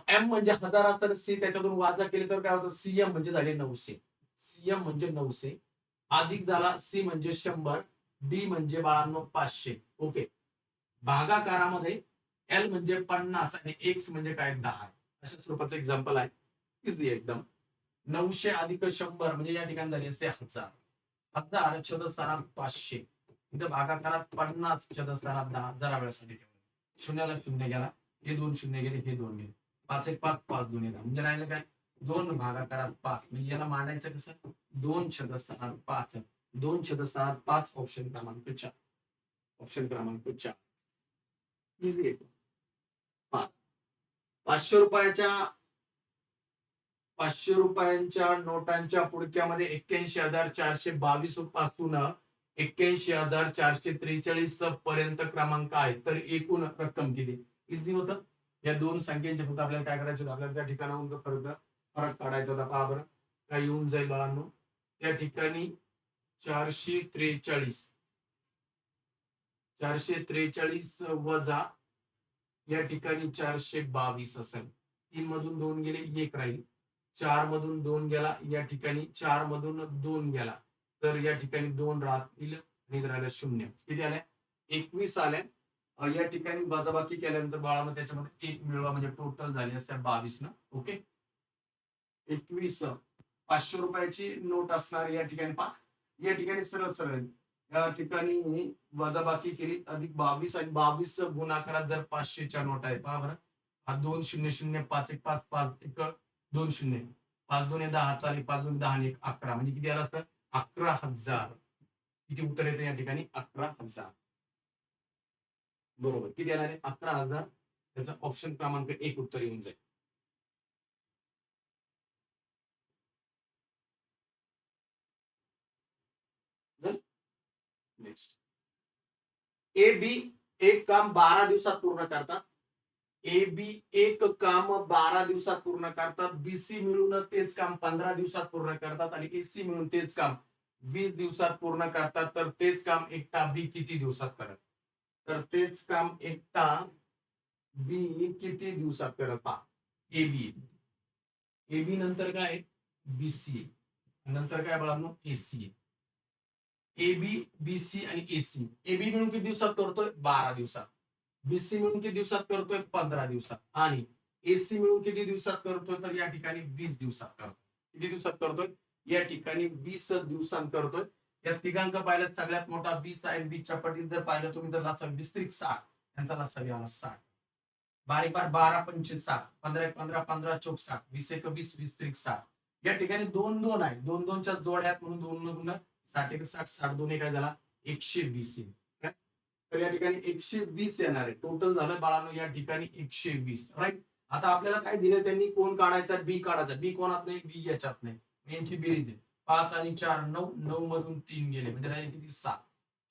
एम म्हणजे 1000 असताना सी त्याच्यातून वाजा केली तर काय होतं? सीएम म्हणजे झाले 900. सीएम म्हणजे 900 अधिक झाला सी म्हणजे 100, डी म्हणजे बाळांनो 500. ओके. भागाकारामध्ये एल म्हणजे 50 आणि एक्स म्हणजे काय 10. अशा स्वरूपाचं एक्झाम्पल आहे. इझी एकदम. 900 अधिक 100 म्हणजे या ठिकाणी झाली असते 1000. 1000 छेदस्थानात 500. इथं भागाकारात 50 छेदस्थानात 10. जरा वेळासाठी ठेवलं. शून्याला शून्य गेला. हे 2 शून्य गेले, हे 2 गेले. 5 1 5 5 2 10 म्हणजे राहिलं काय? 2 भागाकारात 5. म्हणजे याला मांडायचं कसं? 2 छेदस्थानात 5. 2 छेदस्थानात 5. ऑप्शन क्रमांक 4. ऑप्शन क्रमांक 4. इझी आहे. 500 रुपयाच्या 500 रुपयांच्या नोटांच्या पुडक्यामध्ये 81,422 पासून 81,443 पर्यंत क्रमांक आहे तर एकूण रक्कम किती? इझी होतं. या दोन संख्यांचे फक्त आपल्याला काय करायचं होतं? आपल्याला त्या ठिकाणाहून फरक काढायचा होता. पहा बरं काय येऊन जाईल बाळांनो. त्या ठिकाणी 443 वजा या ठिकाणी 422 असेल. 3 मधून 2 गेले, 1 राहील. 4 मधून 2 गेला, या ठिकाणी 4 मधून 2 गेला तर या ठिकाणी 2 राहतील आणि राहिलं 0. किती आल्या? 21 आल्या. या ठिकाणी वजाबाकी केल्यानंतर बाळांनो त्याच्यामध्ये 1 मिळवा म्हणजे टोटल झाली असते 22 ना. ओके. 21 500 रुपयाची नोट असणार या ठिकाणी. पहा या ठिकाणी सरळ सरळ या ठिकाणी वजाबाकी केली अधिक 22 आणि 22 गुणाकारात जर 500च्या नोट आहे. पहा बरं. हा 2 0 0 5 1 5 5 1 2 0 5 2 10 चालेल, 5 2 10 आणि 11 म्हणजे किती आलं असतं 11,000. किती उत्तर येतं या ठिकाणी 11,000. बरोबर किती येणार आहे 11,000. त्याचा ऑप्शन क्रमांक 1 उत्तर येऊन जाईल. नेक्स्ट ए बी एक काम 12 दिवसात पूर्ण करतात. ए बी एक काम 12 दिवसात पूर्ण करतात. बीसी मिळून तेच काम 15 दिवसात पूर्ण करतात आणि एसी मिळून तेच काम 20 दिवसात पूर्ण करतात. तर तेच काम एकटा बी किती दिवसात करत? तर तेच काम एकटा बी किती दिवसात करत पहा. ए बी ए बी नंतर काय बीसी नंतर काय बाळांनो AC. A B B C आणि एसी. ए बी मिळून किती दिवसात करतोय 12 दिवसात. बीसी मिळून किती दिवसात करतोय 15 दिवसात आणि एसी मिळून किती दिवसात करतोय तर या ठिकाणी 20 दिवसात करतोय. किती दिवसात करतोय या ठिकाणी 20 दिवसांत करतोय. या तिघांक पाहिलं सगळ्यात मोठा 20 आहे. 20च्या पटीत जर पाहिलं तुम्ही तर लसा 20 60 यांचा लसा घ्या 60. बारीक बार 12 25 60 15 15 15 चौक 60 20 एक 20 20 त्रिक 60. या ठिकाणी 2 2 आहे. 2 2 च्या जोड्या आहेत म्हणून 2 2 60 एक 60 60 2 काय झाला 120 येईल. तर या ठिकाणी 120 येणार आहे. टोटल झालं बाळांनो या ठिकाणी 120. राईट. आता आपल्याला काय दिलं त्यांनी कोण काढायचा बी काढायचा. बी कोणात नाही बी याच्यात नाही. यांची बेरीज आहे 5 आणि 4 9 9 मधून 3 गेले म्हणजे राहिले किती 6.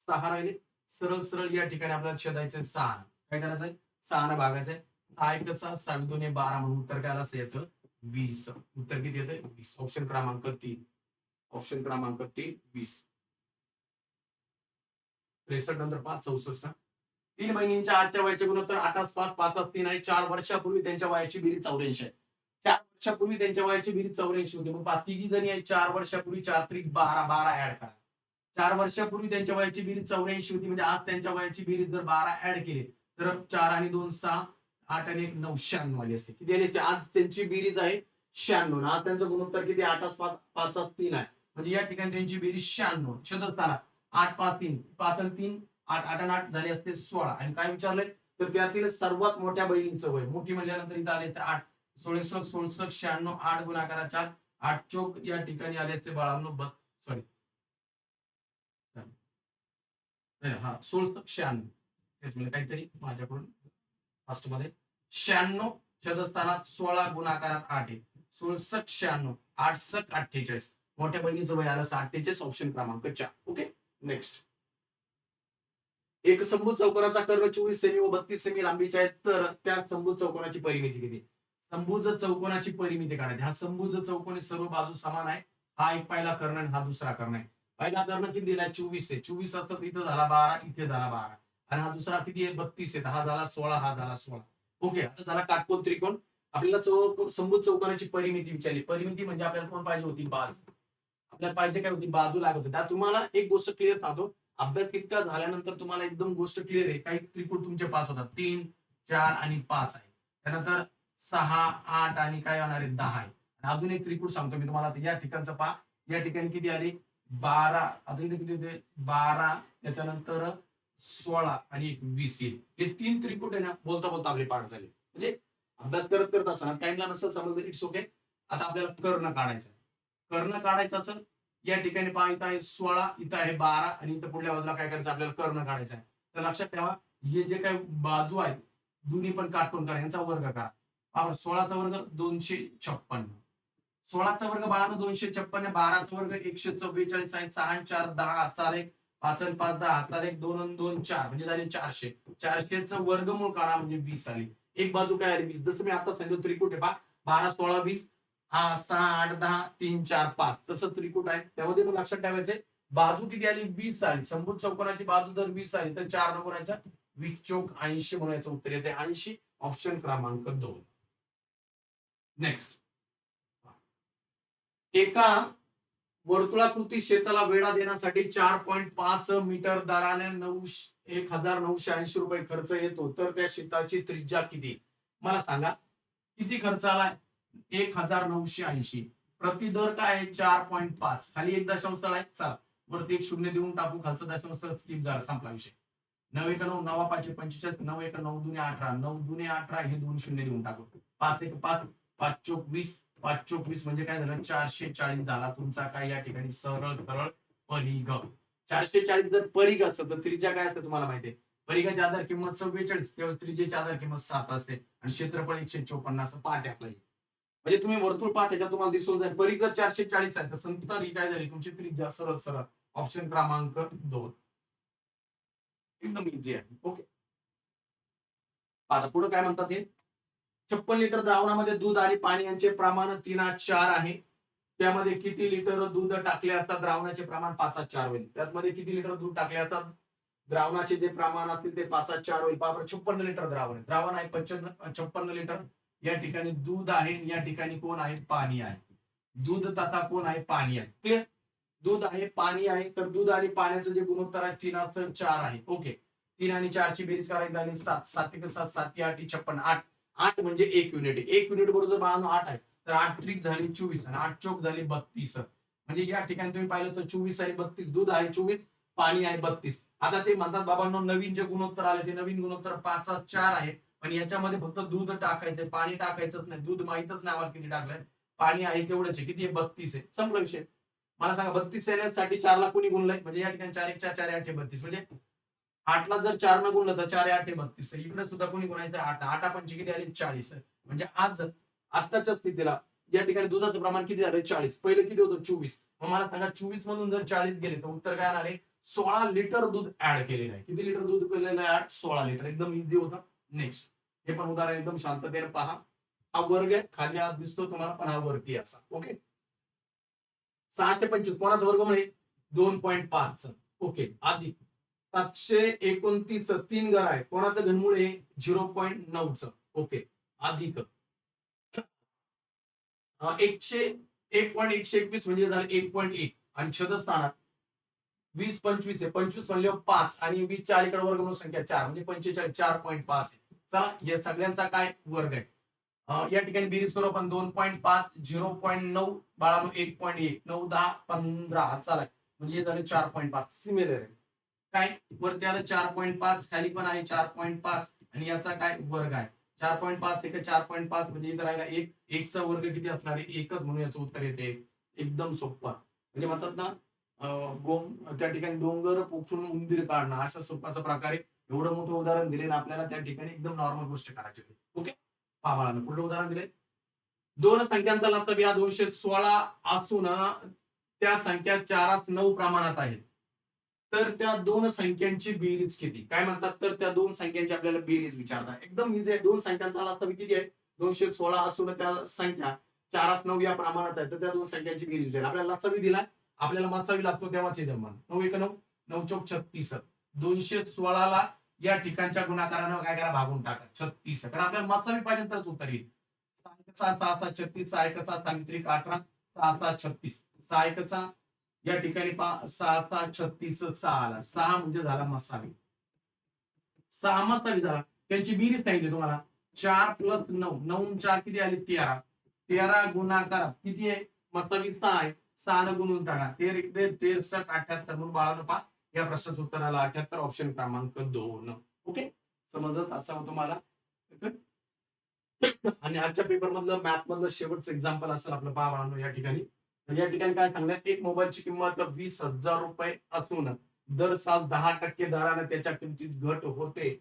6 राहिले. सरळ सरळ या ठिकाणी आपल्याला छेदायचं 6. काय करायचंय 6 भागायचंय. 6 1 6 7 2 12 म्हणून उत्तर काय आलं याचं 20. उत्तर किती येतंय 20. ऑप्शन क्रमांक 3. ऑप्शन क्रमांक 3 20. 63 नंतर 5 64. 3 महिन्यांच्या आजच्या वयाचे गुणोत्तर 8 5 5 3 आहे. 4 वर्षापूर्वी त्यांच्या वयाची बेरीज 84 आहे. 4 वर्षापूर्वी त्यांच्या वयाची बेरीज 84 होती. मग तिघी जणी आहेत 4 वर्षापूर्वी 4 त्रिक 12 12 ऍड करा. 4 वर्षापूर्वी त्यांच्या वयाची बेरीज 84 होती म्हणजे आज त्यांच्या वयाची बेरीज जर 12 ऍड केली तर 4 आणि 2 6 8 आणि 1 9 96 आली असते. किती आली असते आज त्यांची बेरीज आहे 96. आज त्यांचं गुणोत्तर किती 8 5 5 3 आहे. म्हणजे या ठिकाणी त्यांची बेरीज 96. छेदस्थानात 8 5 3 5 आणि 3 8 8 आणि 8 झाले असते 16. आणि काय विचारलंय तर त्यातील सर्वात मोठ्या बहिणीचं वय मोठी म्हणल्यानंतर इथं आले असते 8 16 16 96 8 गुणाकारा 4 8 चौक या ठिकाणी आले असते बाळांनो सॉरी हा 16 96 तेच म्हणजे काहीतरी माझ्याकडून फास्ट मध्ये 96 छेदस्थानात 16 गुणाकारात 8 आहे 16 96 8 सक 48. मोठ्या बहिणीचं वय आलं 48. ऑप्शन क्रमांक 4. Okay next. एक समभुज चौकोनाचा कर्ण 24 सेमी व 32 सेमी लांबीचा आहे तर त्या समभुज चौकोनाची परिमिती किती? समभुज चौकोनाची परिमिती काढायची. हा समभुज चौकोन सर्व बाजू समान आहे. हा एक पहिला कर्ण आणि हा दुसरा कर्ण आहे. पहिला कर्ण किती दिलाय 24 आहे. 24 असतात इथं झाला 12 इथे झाला 12 आणि हा दुसरा किती आहे 32 आहे. हा झाला 16 हा झाला 16. ओके आता झाला काटकोन त्रिकोण. आपल्याला समभुज चौकोनाची परिमिती विचारली. परिमिती म्हणजे आपल्याला कोण पाहिजे होती बाजू. आपल्याला पाहिजे काय होती बाजू लागत होती. त्यात तुम्हाला एक गोष्ट क्लिअर सांगतो. अभ्यास इतका झाल्यानंतर तुम्हाला एकदम गोष्ट क्लिअर आहे. काही त्रिकोण तुमचे 5 होतात 3 4 आणि 5 आहे. त्यानंतर 6 8 आणि काय होणार आहे 10 आहे. अजून एक त्रिकोण सांगतो मी तुम्हाला या ठिकाणचं पहा. या ठिकाणी किती आले 12. आता इथे किती होते 12 त्याच्यानंतर 16 आणि 20 येईल. हे 3 त्रिकोण आहे ना बोलता बोलता आपले पाठ झाले. म्हणजे अभ्यास करत करत असताना काहींना नसेल समजलं इट्स ओके. आता आपल्याला कर्ण काढायचा. कर्ण काढायचा असेल या ठिकाणी पहा इथं आहे 16 इथं आहे 12 आणि इथं पुढल्या बाजूला काय करायचं आपल्याला कर्ण काढायचा आहे. तर लक्षात ठेवा हे जे काही बाजू आहेत दोन्ही पण काटकोन करा यांचा वर्ग करा. 16चा वर्ग 256. 16चा वर्ग बाळांनो 256. 12चा वर्ग 144 आहे. 6 आणि 4 10 हातचा 1 5 आणि 5 10 हातचा 1 2 आणि 2 4 म्हणजे झाले 400. 400चं वर्गमूळ काढा म्हणजे 20 आली. एक बाजू काय आली 20. जसं मी आता सांगितलं त्रिकोण आहे पहा 12 16 20 हा 6 8 10 3 4 5 तसं त्रिकोण आहे. त्यामध्ये पण लक्षात ठेवायचंय बाजू किती आली 20 आली. समभुज चौकोनाची बाजू जर 20 आली तर 4 नको करायचा 20 चौक 80 म्हणायचं उत्तर येते 80. ऑप्शन क्रमांक 2. नेक्स्ट. एका वर्तुळाकृती शेताला वेढा देण्यासाठी 4.5 मीटर दराने 1980 रुपये खर्च येतो तर त्या शेताची त्रिज्या किती? मला सांगा किती खर्च आलाय 1980. प्रतिदर काय आहे 4.5. खाली एक दशांश स्थळ आहे. चला वरती एक शून्य देऊन टाकू. खालचं दशांश स्थळ स्किप झाला संपला विषय. 9 1 9 9 5 45 9 1 9 2 18 9 2 18 हे दोन शून्य देऊन टाकू. 5 1 5 5 चौक 20 5 चोक 20 म्हणजे काय झालं 440 झाला तुमचा काय या ठिकाणी सरळ सरळ परिघ. 440 जर परिघ असतं तर त्रिज्या काय असते तुम्हाला माहिती आहे. परिघाची आधार किंमत 44 तेव्हा त्रिज्येची आधार किंमत 7 असते आणि क्षेत्रफळ 154 असं पाहते आपल्याला. म्हणजे तुम्ही वर्तुळ पाहा त्याच्यात तुम्हाला दिसून जाईल परिघ जर 440 आहे तर संतर ही काय झाली तुमची त्रिज्या सरळ सरळ ऑप्शन क्रमांक 2 एकदम इझी आहे. ओके आता पुढे काय म्हणतात हे 56 लिटर द्रावणामध्ये दूध आणि पाणी यांचे प्रमाण 3:4 आहे. त्यामध्ये किती लिटर दूध टाकले असता द्रावणाचे प्रमाण 5:4 होईल. त्यामध्ये किती लिटर दूध टाकले असतात द्रावणाचे जे प्रमाण असतील ते 5:4 होईल. पहा 56 लिटर द्रावण आहे. द्रावण आहे 56 लिटर. या ठिकाणी दूध आहे या ठिकाणी कोण आहे पाणी आहे. दूध तथा कोण आहे पाणी आहे. क्लिअर दूध आहे पाणी आहे तर दूध आणि पाण्याचं जे गुणोत्तर आहे 3:4 आहे. ओके 3 आणि 4 ची बेरीज करायची झाली 7 7 1 7 7 8 56 8 8 म्हणजे 1 युनिट आहे. 1 युनिट बरोबर 8 आहे तर 8 त्रिक झाली 24 आणि 8 चौक झाली 32. म्हणजे या ठिकाणी तुम्ही पाहिलं तर 24 आणि 32 दूध आहे 24 पाणी आहे 32. आता ते म्हणतात बाबांनो नवीन जे गुणोत्तर आले ते नवीन गुणोत्तर 5:4 आहे. पण याच्यामध्ये फक्त दूध टाकायचंय पाणी टाकायचंच नाही. दूध माहितच नाही आम्हाला किती टाकलंय. पाणी आहे तेवढंच आहे किती आहे 32 आहे. संपला विषय. मला सांगा 32 येण्यासाठी 4 ला कोणी गुणलंय म्हणजे या ठिकाणी 4 1 4 4 8 32 म्हणजे 8 ला जर 4 न गुणलं तर 4 8 32 इकडे सुद्धा कोणी गुणायचं 8 8 पंचे किती आले 40 म्हणजे आज आत्ताच्या स्थितीला या ठिकाणी दुधाचं प्रमाण किती झालं 40 पहिलं किती होतं 24 मग मला सांगा 24 मधून जर 40 गेले तर उत्तर काय येणार आहे 16 लिटर दूध ऍड केलेलं आहे. किती लिटर दूध केलेलं आहे 16 लिटर एकदम इझी होतं. नेक्स्ट हे पण उदाहरण एकदम शांततेने पहा. हा वर्ग आहे खाली आज दिसतो तुम्हाला पण हा वरती असा. ओके 625 कोणाचा वर्गमूळ आहे 2.5 ओके अधिक 729 तीन घर आहे कोणाचं घनमूळ आहे 0.9 ओके अधिक 1.121 म्हणजे झालं 1.1 आणि छदस्थानात 20 25 आहे 25 म्हणले 5 आणि 20 च्या अलीकडे वर्गमूळ संख्या 4 म्हणजे 45 4.5 चला या सगळ्यांचा काय वर्ग आहे. या ठिकाणी बेरीज करू आपण 2.5 0.9 बाळानो 1.1 9 10 15 चला म्हणजे हे झाले 4.5 सिमिलर आहे. काय वरती आलं 4.5 खाली पण आहे 4.5 आणि याचा काय वर्ग आहे 4.5 एक 4.5 म्हणजे इथं राहिला 1 1 चा वर्ग किती असणार आहे एकच म्हणून याचं उत्तर येते. एकदम सोपं म्हणजे म्हणतात ना त्या ठिकाणी डोंगर पोखरून उंदीर काढणं अशा स्वरूपाचा प्रकारे एवढं मोठं उदाहरण दिले ना आपल्याला त्या ठिकाणी एकदम नॉर्मल गोष्ट करायची होती. ओके पहा पुढलं उदाहरण दिले दोन संख्यांचा लसाव या 216 असून त्या संख्या 4:9 प्रमाणात आहेत. तर त्या दोन संख्यांची बेरीज किती काय म्हणतात तर त्या दोन संख्यांची आपल्याला बेरीज विचारतात. एकदम इझी आहे. दोन संख्यांचा लसाव किती आहे 216 असून त्या संख्या 4:9 या प्रमाणात आहे तर त्या दोन संख्यांची बेरीज विचार आपल्याला लसावी दिला आपल्याला मसावी लागतो तेव्हाच हे जमणार 9 1 9 9 चौक 36 216 ला या ठिकाणच्या गुणाकारानं काय करा भागून टाका 36 कारण आपल्याला मसावी पाहिजे तरच उत्तर येईल. 6 6 6 36 6 1 6 सावित्रिक 18 6 6 36 6 1 6 या ठिकाणी 6 6 36 6 आला 6 म्हणजे झाला मसावी 6 मसावी झाला त्यांची बेरीज सांगितली तुम्हाला 4 + 9 9 4 किती आले 13 13 गुणाकार किती आहे मसावी 6 आहे 6 न गुणून टाका 13 13 78 म्हणून बाळानं पहा या प्रश्नाचं उत्तर आलं 78 ऑप्शन क्रमांक 2. ओके समजत असावं तुम्हाला. आणि आजच्या पेपर मधलं मॅथ मधलं शेवटचं एक्झाम्पल असेल आपलं पहा बाळांनो या ठिकाणी या ठिकाणी काय सांगण्यात एक मोबाईलची किंमत 20,000 रुपये असून दर साल 10% दराने त्याच्या किमतीत घट होते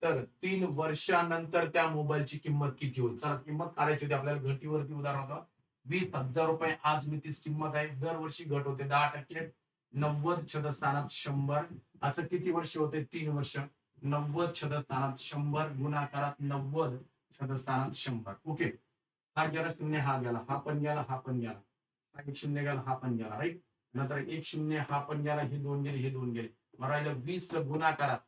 तर 3 वर्षानंतर त्या मोबाईलची किंमत किती होईल. चला किंमत काढायची होती आपल्याला घटीवरती उदाहरण होतं 20,000 रुपये आज मी तीच किंमत आहे दरवर्षी घट होते 10% 90 छदस्थानात 100 असं किती वर्ष होते 3 वर्ष 90 छदस्थानात 100 गुणाकारात 90 छदस्थानात 100 ओके हा गेला शून्य हा गेला हा पण गेला हा पण गेला हा 1 शून्य गेला हा पण गेला राईट नंतर 1 शून्य हा पण गेला हे दोन गेले हे दोन गेले मग राहिलं 20 गुणाकारात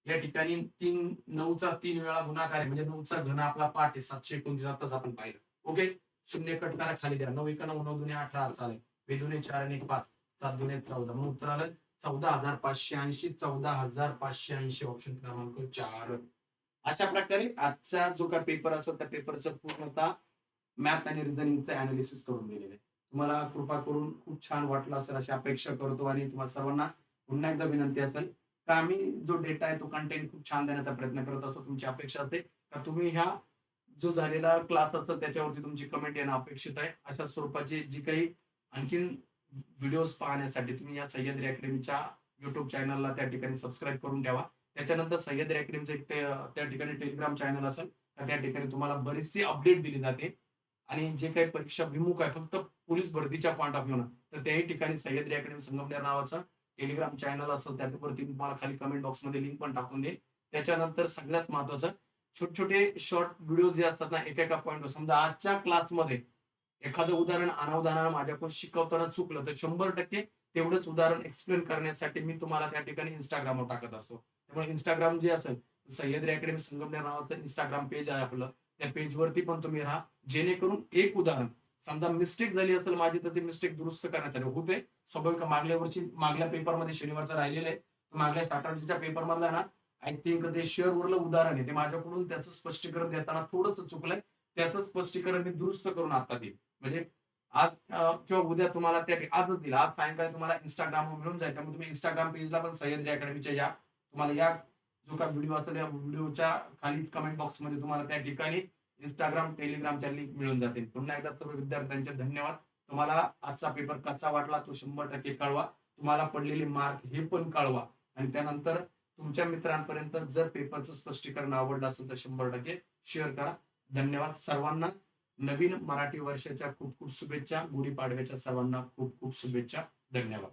या ठिकाणी 3 9 चा 3 वेळा गुणाकार आहे म्हणजे 9 चा घन आपला पाठ आहे 729 आताच आपण पाहिलं. ओके शून्य कट करा खाली द्या 9 1 9 9 2 18 चालेल 2 2 4 आणि 1 5 7 2 14 म्हणून उत्तर आलं 14,580 14,580 ऑप्शन क्रमांक 4. अशा प्रकारे आजचा जो काय पेपर असेल त्या पेपरचं पूर्णतः मॅथ आणि रिझनिंगचं अनालिसिस करून दिलेलं आहे. तुम्हाला कृपा करून खूप छान वाटलं असेल अशी अपेक्षा करतो आणि तुम्हाला सर्वांना पुन्हा एकदा विनंती असेल का आम्ही जो डेटा आहे तो कंटेंट खूप छान देण्याचा प्रयत्न करत असतो. तुमची अपेक्षा असते का तुम्ही ह्या जो झालेला क्लास असेल त्याच्यावरती तुमची कमेंट येणं अपेक्षित आहे. अशा स्वरूपाची जी काही आणखीन व्हिडिओज पाहण्यासाठी तुम्ही या सह्याद्री अकॅडमीच्या YouTube चॅनलला त्या ठिकाणी सबस्क्राईब करून ठेवा. त्याच्यानंतर सह्याद्री अकॅडमीचं एक त्या ठिकाणी टेलिग्राम चॅनल असेल. त्या ठिकाणी तुम्हाला बरीचशी अपडेट दिली जाते आणि जे काही परीक्षा विमुख आहे फक्त पोलीस भरतीच्या पॉइंट ऑफ व्ह्यूनं, तर त्याही ठिकाणी सह्याद्री अकॅडमी संगमनेर नावाचं टेलिग्राम चॅनल असेल त्यावरती तुम्हाला खाली कमेंट बॉक्समध्ये लिंक पण टाकून देईल. त्याच्यानंतर सगळ्यात महत्त्वाचं छोटे-छोटे शॉर्ट व्हिडिओ जे असतात ना, एका पॉइंटवर समजा आजच्या क्लासमध्ये एखादं उदाहरण अनावधानानं माझ्याकडून शिकवताना चुकलं, तर 100% तेवढंच उदाहरण एक्सप्लेन करण्यासाठी मी तुम्हाला त्या ठिकाणी Instagramवर टाकत असतो. त्यामुळे Instagram जे असेल, सह्याद्री अकॅडमी संगमनेर नावाचं Instagram पेज आहे आपलं. त्या पेजवरती पण तुम्ही राहा. जेणेकरून एक उदाहरण समजा मिस्टेक झाली असेल माझी, तर ती मिस्टेक दुरुस्त करण्यासाठी होते. स्वाभाविक मागल्या पेपरमध्ये शनिवारचं राहिलेलं आहे. मागल्या सॅटर्डेच्या पेपरमधला ना, आय थिंक ते शेअरवरलं उदाहरण आहे. ते माझ्याकडून त्याचं स्पष्टीकरण देताना थोडंसं चुकलंय. त्याचं स्पष्टीकरण मी दुरुस्त करून आता देईल. म्हणजे आज किंवा उद्या तुम्हाला आजच दिलं. आज सायंकाळी तुम्हाला Instagramवर मिळून जाईल. त्यामुळे तुम्ही Instagram पेजला पण सह्याद्री अकॅडमीच्या या. तुम्हाला या जो काही व्हिडिओ असेल या व्हिडिओच्या खालीच कमेंट बॉक्समध्ये तुम्हाला त्या ठिकाणी Instagram, Telegramच्या लिंक मिळून जातील. पुन्हा एकदा सर्व विद्यार्थ्यांचे धन्यवाद. तुम्हाला आजचा पेपर कसा वाटला तो 100% कळवा. तुम्हाला पडलेले मार्क हे पण कळवा आणि त्यानंतर तुमच्या मित्रांपर्यंत जर पेपरचं स्पष्टीकरण आवडलं असेल तर 100% शेअर करा. धन्यवाद सर्वांना. नवीन मराठी वर्षाच्या खूप खूप शुभेच्छा. गुढीपाडव्याच्या सर्वांना खूप खूप शुभेच्छा. धन्यवाद.